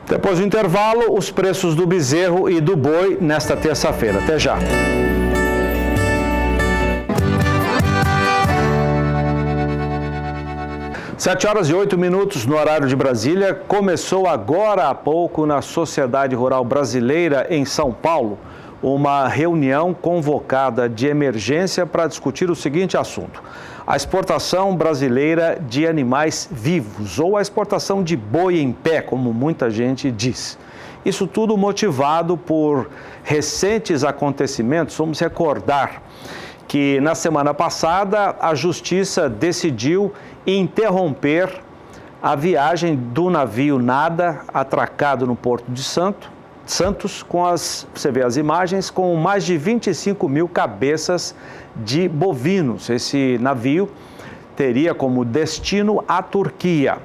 A: Depois do intervalo, os preços do bezerro e do boi nesta terça-feira. Até já. Sete horas e 8 minutos no horário de Brasília. Começou agora há pouco na Sociedade Rural Brasileira, em São Paulo, uma reunião convocada de emergência para discutir o seguinte assunto: a exportação brasileira de animais vivos, ou a exportação de boi em pé, como muita gente diz. Isso tudo motivado por recentes acontecimentos. Vamos recordar que na semana passada a Justiça decidiu interromper a viagem do navio Nada, atracado no Porto de Santos, você vê as imagens, com mais de 25 mil cabeças de bovinos. Esse navio teria como destino a Turquia.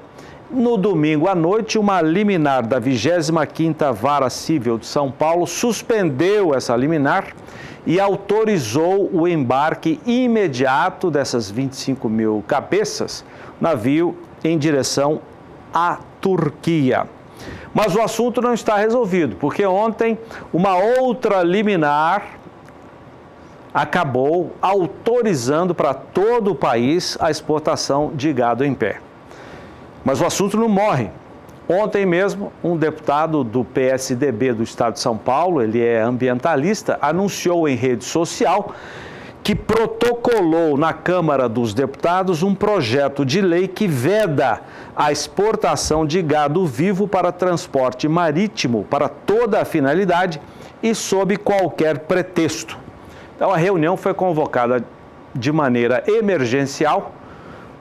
A: No domingo à noite, uma liminar da 25ª Vara Civil de São Paulo suspendeu essa liminar e autorizou o embarque imediato dessas 25 mil cabeças, navio em direção à Turquia. Mas o assunto não está resolvido, porque ontem uma outra liminar acabou autorizando para todo o país a exportação de gado em pé. Mas o assunto não morre. Ontem mesmo, um deputado do PSDB do estado de São Paulo, ele é ambientalista, anunciou em rede social que protocolou na Câmara dos Deputados um projeto de lei que veda a exportação de gado vivo para transporte marítimo para toda a finalidade e sob qualquer pretexto. Então, a reunião foi convocada de maneira emergencial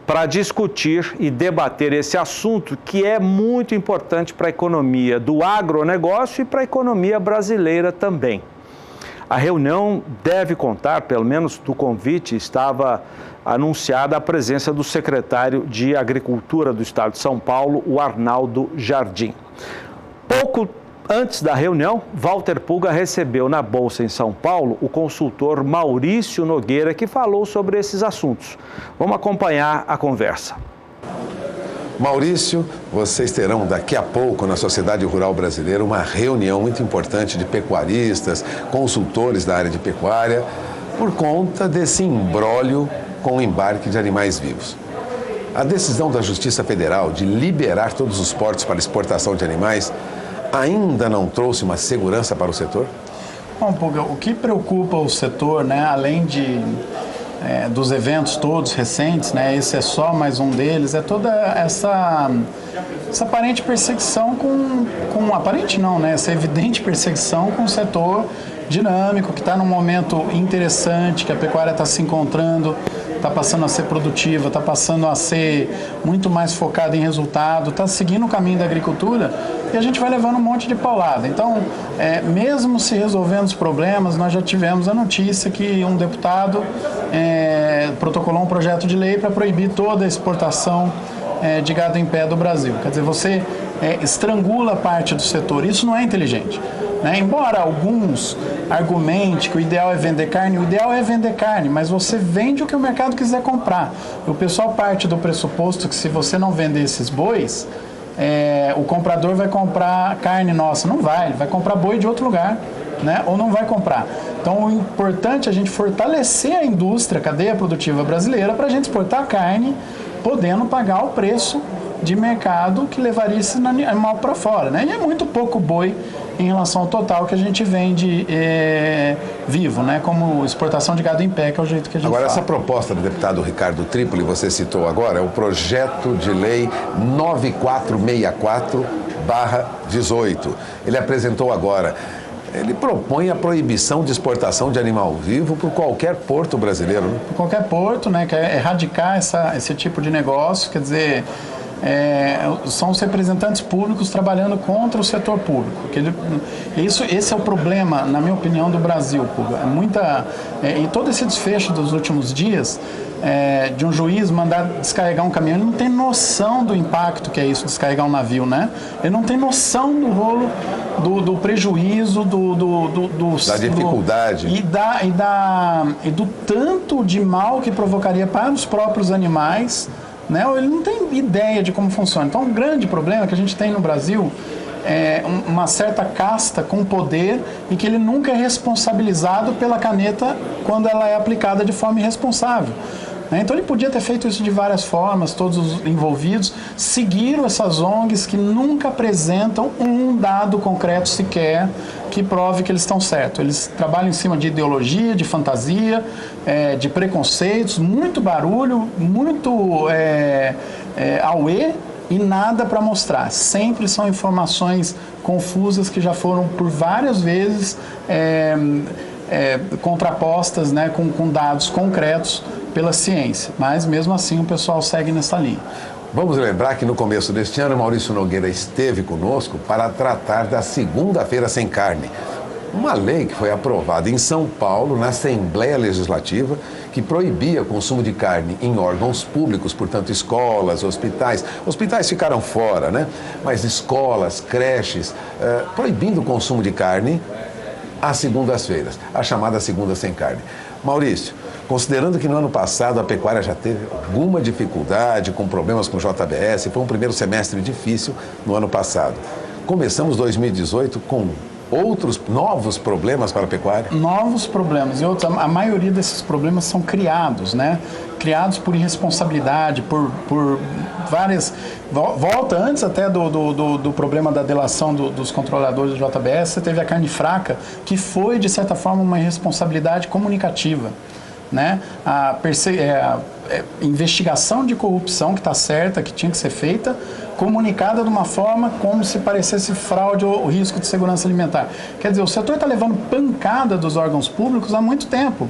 A: para discutir e debater esse assunto, que é muito importante para a economia do agronegócio e para a economia brasileira também. A reunião deve contar, pelo menos do convite, estava anunciada a presença do secretário de Agricultura do Estado de São Paulo, o Arnaldo Jardim. Pouco antes da reunião, Walter Puga recebeu na Bolsa em São Paulo o consultor Maurício Nogueira, que falou sobre esses assuntos. Vamos acompanhar a conversa.
H: Maurício, vocês terão daqui a pouco na Sociedade Rural Brasileira uma reunião muito importante de pecuaristas, consultores da área de pecuária, por conta desse imbróglio com o embarque de animais vivos. A decisão da Justiça Federal de liberar todos os portos para exportação de animais ainda não trouxe uma segurança para o setor?
R: Bom, Puga, o que preocupa o setor, né, além dos eventos todos recentes, né, esse é só mais um deles, é toda essa aparente perseguição aparente não, né, essa evidente perseguição com o setor dinâmico, que está num momento interessante, que a pecuária está se encontrando está passando a ser produtiva, está passando a ser muito mais focada em resultado, está seguindo o caminho da agricultura e a gente vai levando um monte de paulada. Então, mesmo se resolvendo os problemas, nós já tivemos a notícia que um deputado protocolou um projeto de lei para proibir toda a exportação de gado em pé do Brasil. Quer dizer, você estrangula parte do setor. Isso não é inteligente. Né? Embora alguns argumentem que o ideal é vender carne, o ideal é vender carne, mas você vende o que o mercado quiser comprar. O pessoal parte do pressuposto que se você não vender esses bois, o comprador vai comprar carne nossa. Não vai, ele vai comprar boi de outro lugar, né? Ou não vai comprar. Então, o importante é a gente fortalecer a indústria, a cadeia produtiva brasileira, para a gente exportar carne, podendo pagar o preço de mercado que levaria esse animal para fora, né? E é muito pouco boi em relação ao total que a gente vende vivo, né? Como exportação de gado em pé, que é o jeito que a gente
H: Agora,
R: fala.
H: essa proposta do deputado Ricardo Trípoli, você citou agora, é o projeto de lei 9464/18. Ele apresentou agora. Ele propõe a proibição de exportação de animal vivo por qualquer porto brasileiro, né?
R: Por qualquer porto, né? Quer erradicar esse tipo de negócio, quer dizer... são os representantes públicos trabalhando contra o setor público. Esse é o problema, na minha opinião, do Brasil. E todo esse desfecho dos últimos dias, de um juiz mandar descarregar um caminhão, ele não tem noção do impacto que é isso, descarregar um navio, né? Ele não tem noção do rolo, do prejuízo,
H: da dificuldade.
R: E do tanto de mal que provocaria para os próprios animais, né? Ele não tem ideia de como funciona. Então, um grande problema que a gente tem no Brasil é uma certa casta com poder e que ele nunca é responsabilizado pela caneta quando ela é aplicada de forma irresponsável. Então, ele podia ter feito isso de várias formas, todos os envolvidos seguiram essas ONGs que nunca apresentam um dado concreto sequer que prove que eles estão certos. Eles trabalham em cima de ideologia, de fantasia, de preconceitos, muito barulho, muito auê e nada para mostrar. Sempre são informações confusas que já foram por várias vezes contrapostas, né, com dados concretos pela ciência. Mas mesmo assim o pessoal segue nessa linha.
H: Vamos lembrar que no começo deste ano, Maurício Nogueira esteve conosco para tratar da segunda-feira sem carne. Uma lei que foi aprovada em São Paulo, na Assembleia Legislativa, que proibia o consumo de carne em órgãos públicos, portanto, escolas, hospitais. Hospitais ficaram fora, né? Mas escolas, creches, proibindo o consumo de carne às segundas-feiras, a chamada segunda sem carne. Maurício, considerando que no ano passado a pecuária já teve alguma dificuldade com problemas com o JBS, foi um primeiro semestre difícil no ano passado. Começamos 2018 com outros novos problemas para a pecuária?
R: Novos problemas. E a maioria desses problemas são criados, né? Criados por irresponsabilidade, por várias... Volta antes até do problema da delação dos controladores do JBS, você teve a carne fraca, que foi, de certa forma, uma irresponsabilidade comunicativa, né? A investigação de corrupção que está certa, que tinha que ser feita, comunicada de uma forma como se parecesse fraude ou risco de segurança alimentar. Quer dizer, o setor está levando pancada dos órgãos públicos há muito tempo.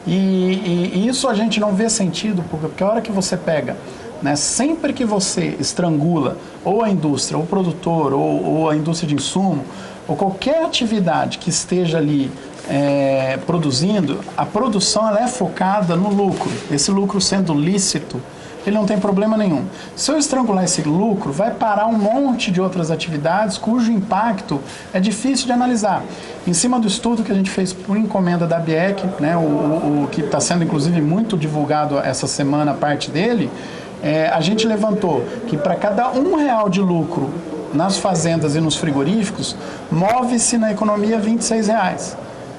R: E isso a gente não vê sentido, porque a hora que você pega, né, sempre que você estrangula ou a indústria, ou o produtor, ou a indústria de insumo, ou qualquer atividade que esteja ali produzindo, a produção ela é focada no lucro. Esse lucro sendo lícito, ele não tem problema nenhum. Se eu estrangular esse lucro, vai parar um monte de outras atividades cujo impacto é difícil de analisar. Em cima do estudo que a gente fez por encomenda da ABIEC, né, o que está sendo inclusive muito divulgado essa semana, a parte dele, a gente levantou que para cada R$1 de lucro nas fazendas e nos frigoríficos, move-se na economia R$26.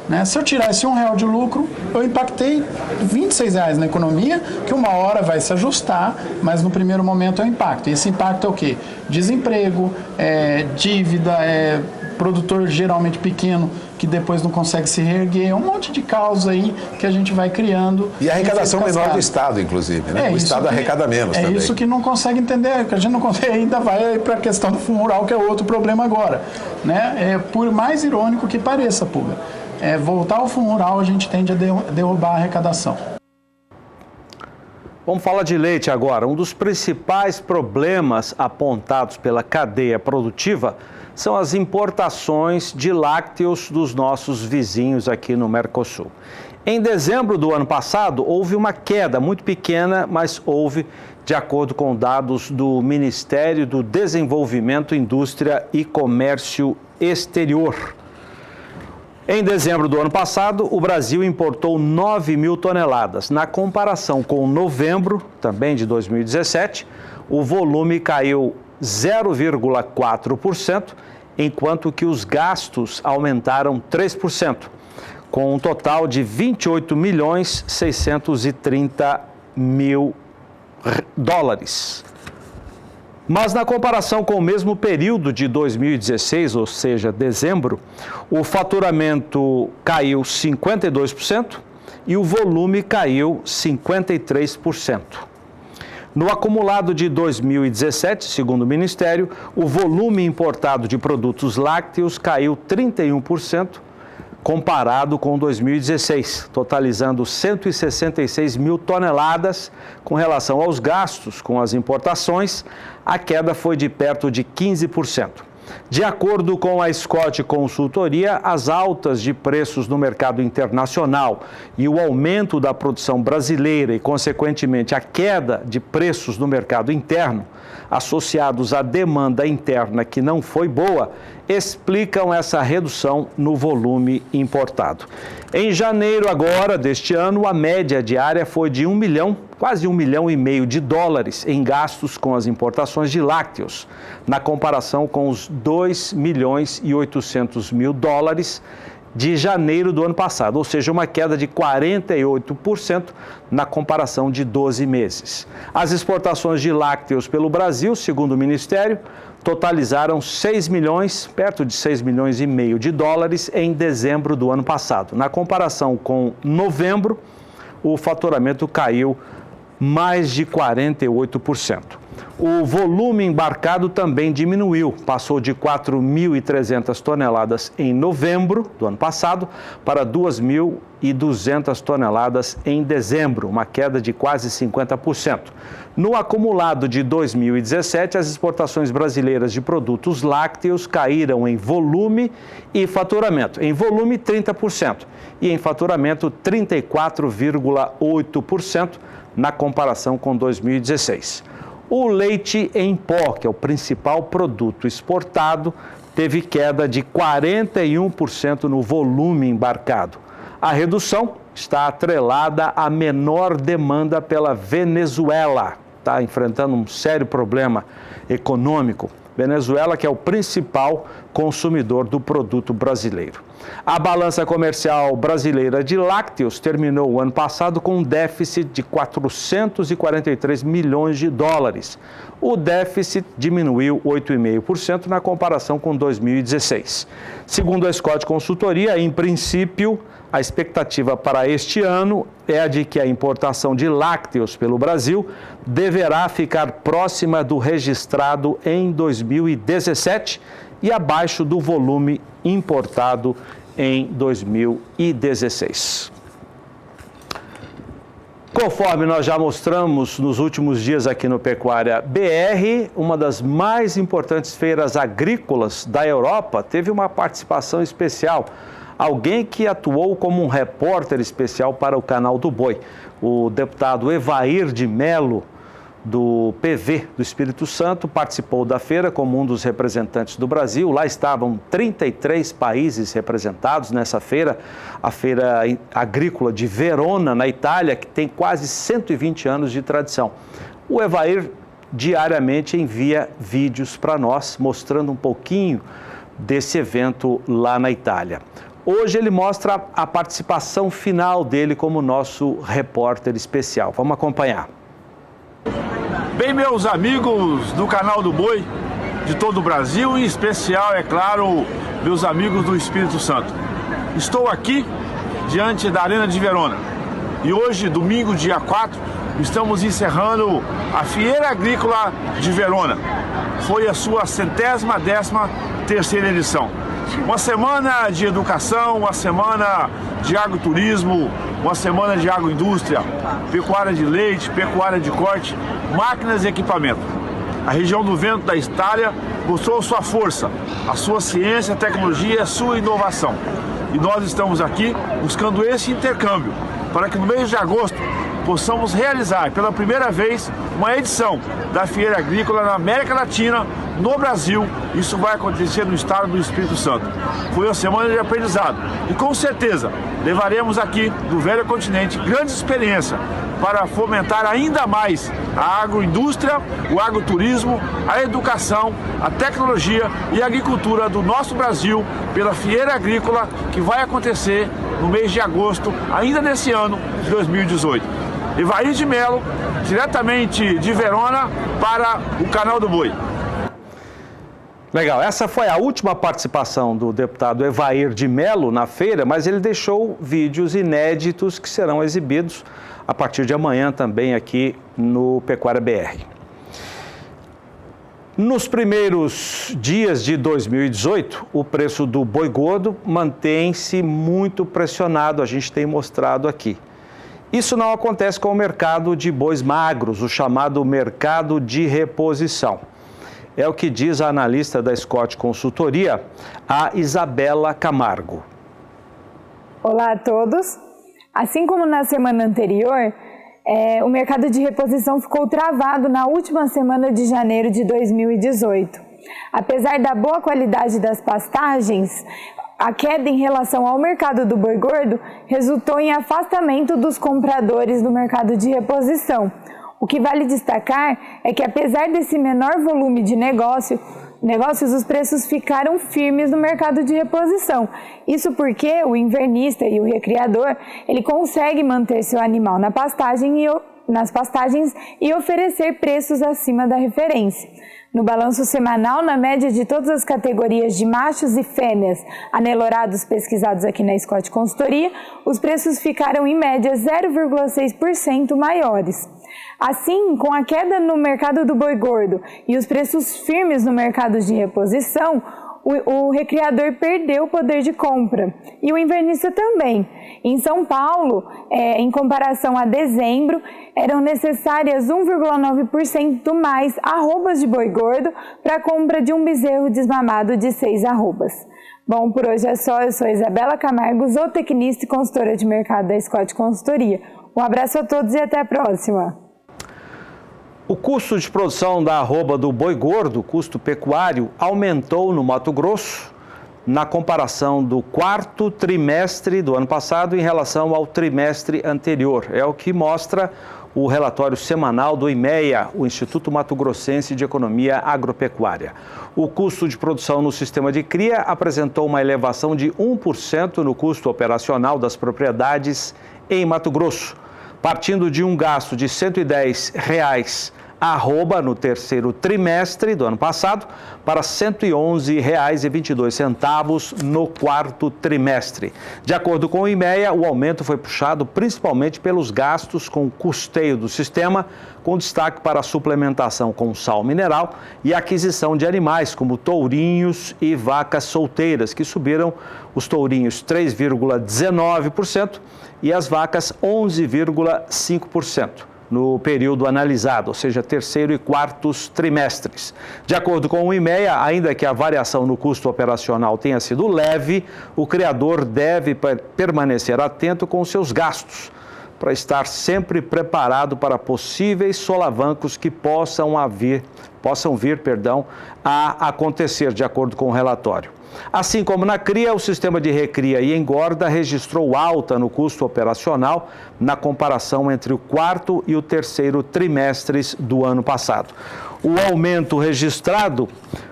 R: Né? Se eu tirar esse R$1 de lucro, eu impactei R$26 na economia, que uma hora vai se ajustar, mas no primeiro momento é o impacto. E esse impacto é o quê? Desemprego, dívida, produtor geralmente pequeno, que depois não consegue se reerguer, um monte de causa aí que a gente vai criando.
H: E a arrecadação menor do Estado, inclusive, né? O Estado arrecada menos também.
R: É isso que não consegue entender, que a gente não consegue, ainda vai para a questão do fundo rural, que é outro problema agora. Né? Por mais irônico que pareça, Puga. Voltar ao fundo rural, a gente tende a derrubar a arrecadação.
A: Vamos falar de leite agora. Um dos principais problemas apontados pela cadeia produtiva são as importações de lácteos dos nossos vizinhos aqui no Mercosul. Em dezembro do ano passado, houve uma queda muito pequena, mas houve, de acordo com dados do Ministério do Desenvolvimento, Indústria e Comércio Exterior. Em dezembro do ano passado, o Brasil importou 9 mil toneladas. Na comparação com novembro, também de 2017, o volume caiu 0,4%, enquanto que os gastos aumentaram 3%, com um total de 28.630.000 dólares. Mas na comparação com o mesmo período de 2016, ou seja, dezembro, o faturamento caiu 52% e o volume caiu 53%. No acumulado de 2017, segundo o Ministério, o volume importado de produtos lácteos caiu 31%, comparado com 2016, totalizando 166 mil toneladas. Com relação aos gastos com as importações, a queda foi de perto de 15%. De acordo com a Scott Consultoria, as altas de preços no mercado internacional e o aumento da produção brasileira e, consequentemente, a queda de preços no mercado interno, associados à demanda interna que não foi boa, explicam essa redução no volume importado. Em janeiro agora deste ano, a média diária foi de quase 1,5 milhão de dólares em gastos com as importações de lácteos, na comparação com os 2.800.000 dólares de janeiro do ano passado, ou seja, uma queda de 48% na comparação de 12 meses. As exportações de lácteos pelo Brasil, segundo o Ministério, totalizaram 6 milhões, perto de 6,5 milhões de dólares em dezembro do ano passado. Na comparação com novembro, o faturamento caiu mais de 48%. O volume embarcado também diminuiu, passou de 4.300 toneladas em novembro do ano passado para 2.200 toneladas em dezembro, uma queda de quase 50%. No acumulado de 2017, as exportações brasileiras de produtos lácteos caíram em volume e faturamento. Em volume, 30% e em faturamento, 34,8% na comparação com 2016. O leite em pó, que é o principal produto exportado, teve queda de 41% no volume embarcado. A redução está atrelada à menor demanda pela Venezuela. Está enfrentando um sério problema econômico. Venezuela, que é o principal consumidor do produto brasileiro. A balança comercial brasileira de lácteos terminou o ano passado com um déficit de 443 milhões de dólares. O déficit diminuiu 8,5% na comparação com 2016. Segundo a Scott Consultoria, em princípio, a expectativa para este ano é a de que a importação de lácteos pelo Brasil deverá ficar próxima do registrado em 2017 e abaixo do volume importado em 2016. Conforme nós já mostramos nos últimos dias aqui no Pecuária BR, uma das mais importantes feiras agrícolas da Europa teve uma participação especial. Alguém que atuou como um repórter especial para o Canal do Boi. O deputado Evair de Mello, do PV do Espírito Santo, participou da feira como um dos representantes do Brasil. Lá estavam 33 países representados nessa feira, a Feira Agrícola de Verona, na Itália, que tem quase 120 anos de tradição. O Evair diariamente envia vídeos para nós, mostrando um pouquinho desse evento lá na Itália. Hoje ele mostra a participação final dele como nosso repórter especial. Vamos acompanhar.
S: Bem, meus amigos do Canal do Boi de todo o Brasil, em especial, é claro, meus amigos do Espírito Santo. Estou aqui diante da Arena de Verona e hoje, domingo, dia 4, estamos encerrando a Feira Agrícola de Verona. Foi a sua 113ª edição. Uma semana de educação, uma semana de agroturismo, uma semana de agroindústria, pecuária de leite, pecuária de corte, máquinas e equipamento. A região do Vento da Itália mostrou sua força, a sua ciência, a tecnologia e a sua inovação. E nós estamos aqui buscando esse intercâmbio para que no mês de agosto possamos realizar pela primeira vez uma edição da Feira Agrícola na América Latina, no Brasil. Isso vai acontecer no estado do Espírito Santo. Foi uma semana de aprendizado e com certeza levaremos aqui do velho continente grande experiência para fomentar ainda mais a agroindústria, o agroturismo, a educação, a tecnologia e a agricultura do nosso Brasil pela Feira Agrícola que vai acontecer no mês de agosto, ainda nesse ano de 2018. Evair de Melo, diretamente de Verona para o Canal do Boi.
A: Legal, essa foi a última participação do deputado Evair de Melo na feira, mas ele deixou vídeos inéditos que serão exibidos a partir de amanhã também aqui no Pecuária BR. Nos primeiros dias de 2018, o preço do boi gordo mantém-se muito pressionado, a gente tem mostrado aqui. Isso não acontece com o mercado de bois magros, o chamado mercado de reposição. É o que diz a analista da Scott Consultoria, a Isabela Camargo.
T: Olá a todos. Assim como na semana anterior, o mercado de reposição ficou travado na última semana de janeiro de 2018. Apesar da boa qualidade das pastagens, a queda em relação ao mercado do boi gordo resultou em afastamento dos compradores do mercado de reposição. O que vale destacar é que, apesar desse menor volume de negócios, os preços ficaram firmes no mercado de reposição. Isso porque o invernista e o recriador, ele consegue manter seu animal nas pastagens e oferecer preços acima da referência. No balanço semanal, na média de todas as categorias de machos e fêmeas anelorados pesquisados aqui na Scott Consultoria, os preços ficaram em média 0,6% maiores. Assim, com a queda no mercado do boi gordo e os preços firmes no mercado de reposição, o recriador perdeu o poder de compra e o invernista também. Em São Paulo, em comparação a dezembro, eram necessárias 1,9% mais arrobas de boi gordo para a compra de um bezerro desmamado de 6 arrobas. Bom, por hoje é só. Eu sou Isabela Camargo, zootecnista e consultora de mercado da Scott Consultoria. Um abraço a todos e até a próxima.
A: O custo de produção da arroba do boi gordo, custo pecuário, aumentou no Mato Grosso na comparação do quarto trimestre do ano passado em relação ao trimestre anterior. É o que mostra o relatório semanal do IMEA, o Instituto Mato Grossense de Economia Agropecuária. O custo de produção no sistema de cria apresentou uma elevação de 1% no custo operacional das propriedades em Mato Grosso, partindo de um gasto de R$ 110 arroba no terceiro trimestre do ano passado para R$ 111,22 no quarto trimestre. De acordo com o IMEA, o aumento foi puxado principalmente pelos gastos com custeio do sistema, com destaque para a suplementação com sal mineral e aquisição de animais como tourinhos e vacas solteiras, que subiram os tourinhos 3,19% e as vacas 11,5%. no período analisado, ou seja, terceiro e quartos trimestres. De acordo com o IMEA, ainda que a variação no custo operacional tenha sido leve, o criador deve permanecer atento com seus gastos, para estar sempre preparado para possíveis solavancos que possam vir a acontecer, de acordo com o relatório. Assim como na cria, o sistema de recria e engorda registrou alta no custo operacional na comparação entre o quarto e o terceiro trimestres do ano passado. O aumento registrado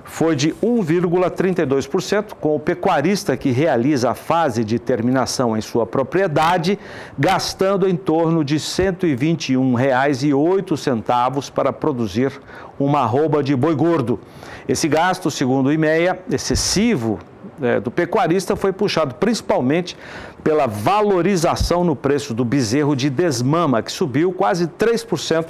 A: foi de 1,32%, com o pecuarista que realiza a fase de terminação em sua propriedade, gastando em torno de R$ 121,08 para produzir uma arroba de boi gordo. Esse gasto, segundo o IMEA, excessivo do pecuarista, foi puxado principalmente pela valorização no preço do bezerro de desmama, que subiu quase 3%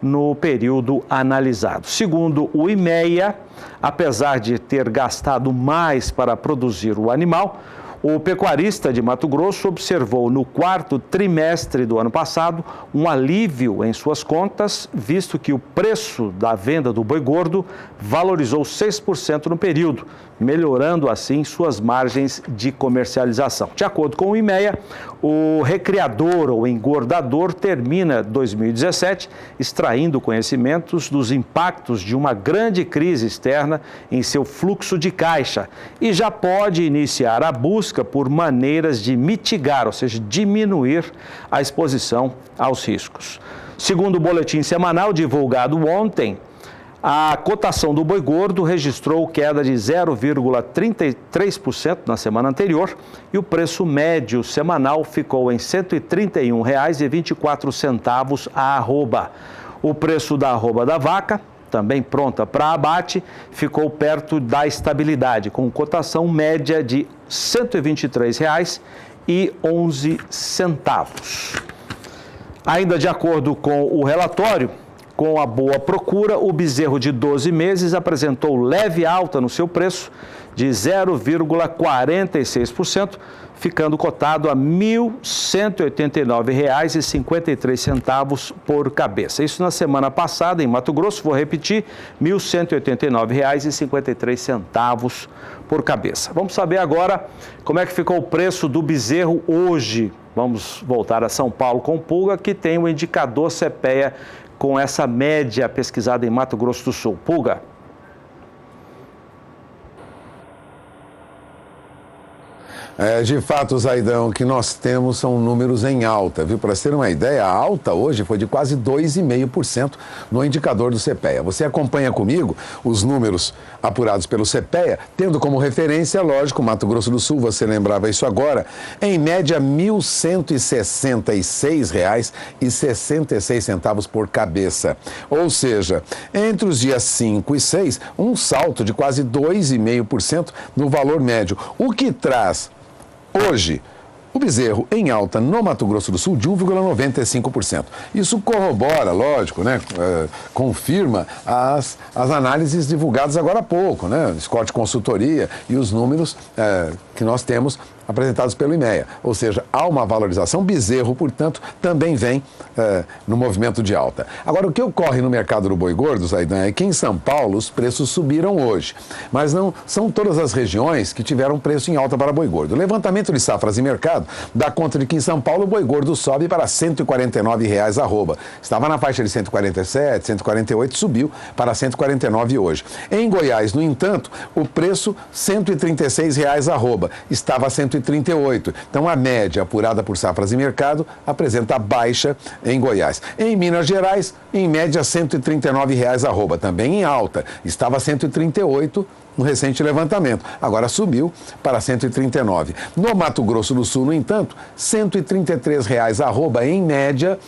A: no período analisado. Segundo o IMEA, apesar de ter gastado mais para produzir o animal, O pecuarista de Mato Grosso observou no quarto trimestre do ano passado um alívio em suas contas, visto que o preço da venda do boi gordo valorizou 6% no período, melhorando assim suas margens de comercialização. De acordo com o IMEA, o recriador ou engordador termina 2017 extraindo conhecimentos dos impactos de uma grande crise externa em seu fluxo de caixa e já pode iniciar a busca por maneiras de mitigar, ou seja, diminuir a exposição aos riscos. Segundo o boletim semanal divulgado ontem, a cotação do boi gordo registrou queda de 0,33% na semana anterior e o preço médio semanal ficou em R$ 131,24 a arroba. O preço da arroba da vaca, também pronta para abate, ficou perto da estabilidade, com cotação média de R$ 123,11. Ainda de acordo com o relatório, com a boa procura, o bezerro de 12 meses apresentou leve alta no seu preço de 0,46%, ficando cotado a R$ 1.189,53 por cabeça. Isso na semana passada, em Mato Grosso, vou repetir, R$ 1.189,53 por cabeça. Vamos saber agora como é que ficou o preço do bezerro hoje. Vamos voltar a São Paulo com o Pulga, que tem o indicador CPEA com essa média pesquisada em Mato Grosso do Sul. Pulga.
H: De fato, Zaidão, o que nós temos são números em alta, viu? Para ter uma ideia, a alta hoje foi de quase 2,5% no indicador do CPEA. Você acompanha comigo os números apurados pelo CPEA, tendo como referência, lógico, Mato Grosso do Sul, você lembrava isso agora, em média R$ 1.166,66 por cabeça. Ou seja, entre os dias 5 e 6, um salto de quase 2,5% no valor médio, o que traz hoje o bezerro em alta no Mato Grosso do Sul de 1,95%. Isso corrobora, lógico, né? Confirma as análises divulgadas agora há pouco, né? Scott Consultoria e os números que nós temos apresentados pelo IMEA. Ou seja, há uma valorização, bezerro, portanto, também vem no movimento de alta. Agora, o que ocorre no mercado do boi gordo, Zaidan, é que em São Paulo os preços subiram hoje, mas não são todas as regiões que tiveram preço em alta para boi gordo. O levantamento de safras e mercado dá conta de que em São Paulo o boi gordo sobe para R$ 149,00 arroba. Estava na faixa de 147, 148, subiu para 149 hoje. Em Goiás, no entanto, o preço R$ 136,00 arroba. Estava a 138. Então, a média apurada por safras e mercado apresenta baixa em Goiás. Em Minas Gerais, em média R$ 139,00 arroba, também em alta. Estava a 138 no recente levantamento. Agora subiu para 139. No Mato Grosso do Sul, no entanto, R$ 133,00 arroba em média,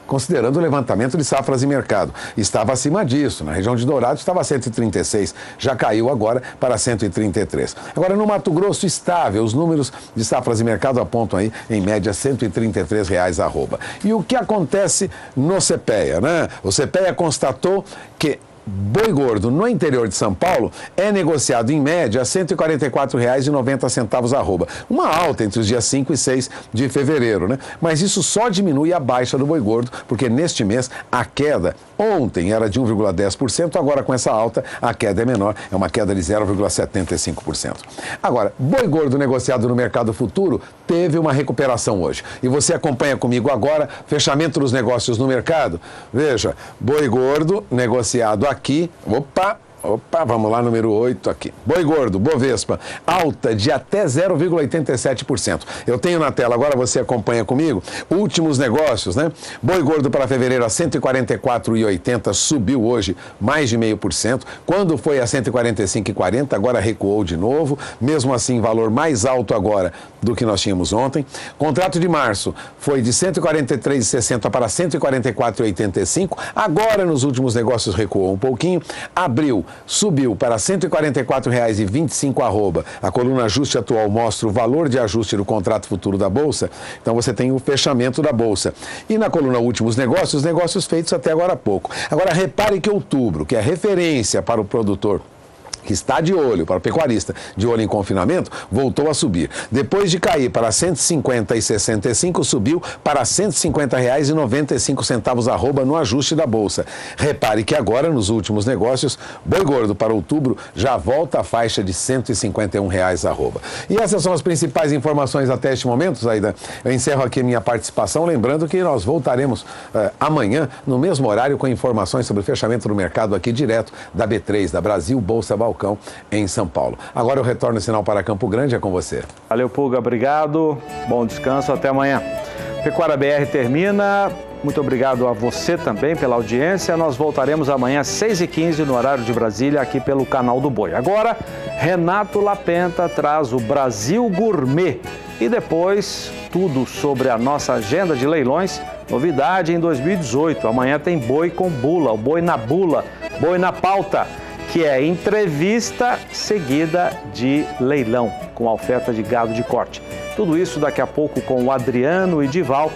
H: considerando o levantamento de safras e mercado. Estava acima disso. Na região de Dourados estava 136, já caiu agora para 133. Agora, no Mato Grosso, estável. Os números de safras e mercado apontam aí, em média, R$ 133,00 arroba. E o que acontece no CPEA, né? O CPEA constatou que boi gordo no interior de São Paulo é negociado em média a R$ 144,90 arroba. Uma alta entre os dias 5 e 6 de fevereiro, né? Mas isso só diminui a baixa do boi gordo, porque neste mês a queda ontem era de 1,10%, agora com essa alta a queda é menor, é uma queda de 0,75%. Agora, boi gordo negociado no mercado futuro teve uma recuperação hoje. E você acompanha comigo agora, fechamento dos negócios no mercado. Veja, boi gordo negociado aqui, vamos lá, número 8 aqui. Boi gordo, Bovespa, alta de até 0,87%. Eu tenho na tela, agora você acompanha comigo, últimos negócios, né? Boi gordo para fevereiro a 144,80, subiu hoje mais de 0,5%. Quando foi a 145,40, agora recuou de novo. Mesmo assim, valor mais alto agora do que nós tínhamos ontem. Contrato de março foi de 143,60 para 144,85. Agora, nos últimos negócios, recuou um pouquinho. Abril subiu para R$ 144,25 arroba. A coluna ajuste atual mostra o valor de ajuste do contrato futuro da Bolsa. Então você tem o fechamento da Bolsa. E na coluna últimos negócios feitos até agora há pouco. Agora repare que outubro, que é referência para o produtor que está de olho, para o pecuarista de olho em confinamento, voltou a subir. Depois de cair para R$ 150,65, subiu para R$ 150,95 arroba no ajuste da Bolsa. Repare que agora, nos últimos negócios, boi gordo para outubro já volta à faixa de R$ 151 arroba. E essas são as principais informações até este momento, Zaidan. Eu encerro aqui minha participação, lembrando que nós voltaremos amanhã, no mesmo horário, com informações sobre o fechamento do mercado aqui direto da B3, da Brasil Bolsa Balcão, em São Paulo. Agora eu retorno o sinal para Campo Grande, é com você.
A: Valeu, Pulga, obrigado, bom descanso, até amanhã. Pecuária BR termina. Muito obrigado a você também pela audiência. Nós voltaremos amanhã às 6h15 no horário de Brasília, aqui pelo Canal do Boi. Agora, Renato Lapenta traz o Brasil Gourmet e depois tudo sobre a nossa agenda de leilões. Novidade em 2018. Amanhã tem boi com bula, o boi na bula, boi na pauta, que é entrevista seguida de leilão com a oferta de gado de corte. Tudo isso daqui a pouco com o Adriano e Dival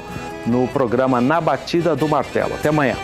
A: no programa Na Batida do Martelo. Até amanhã.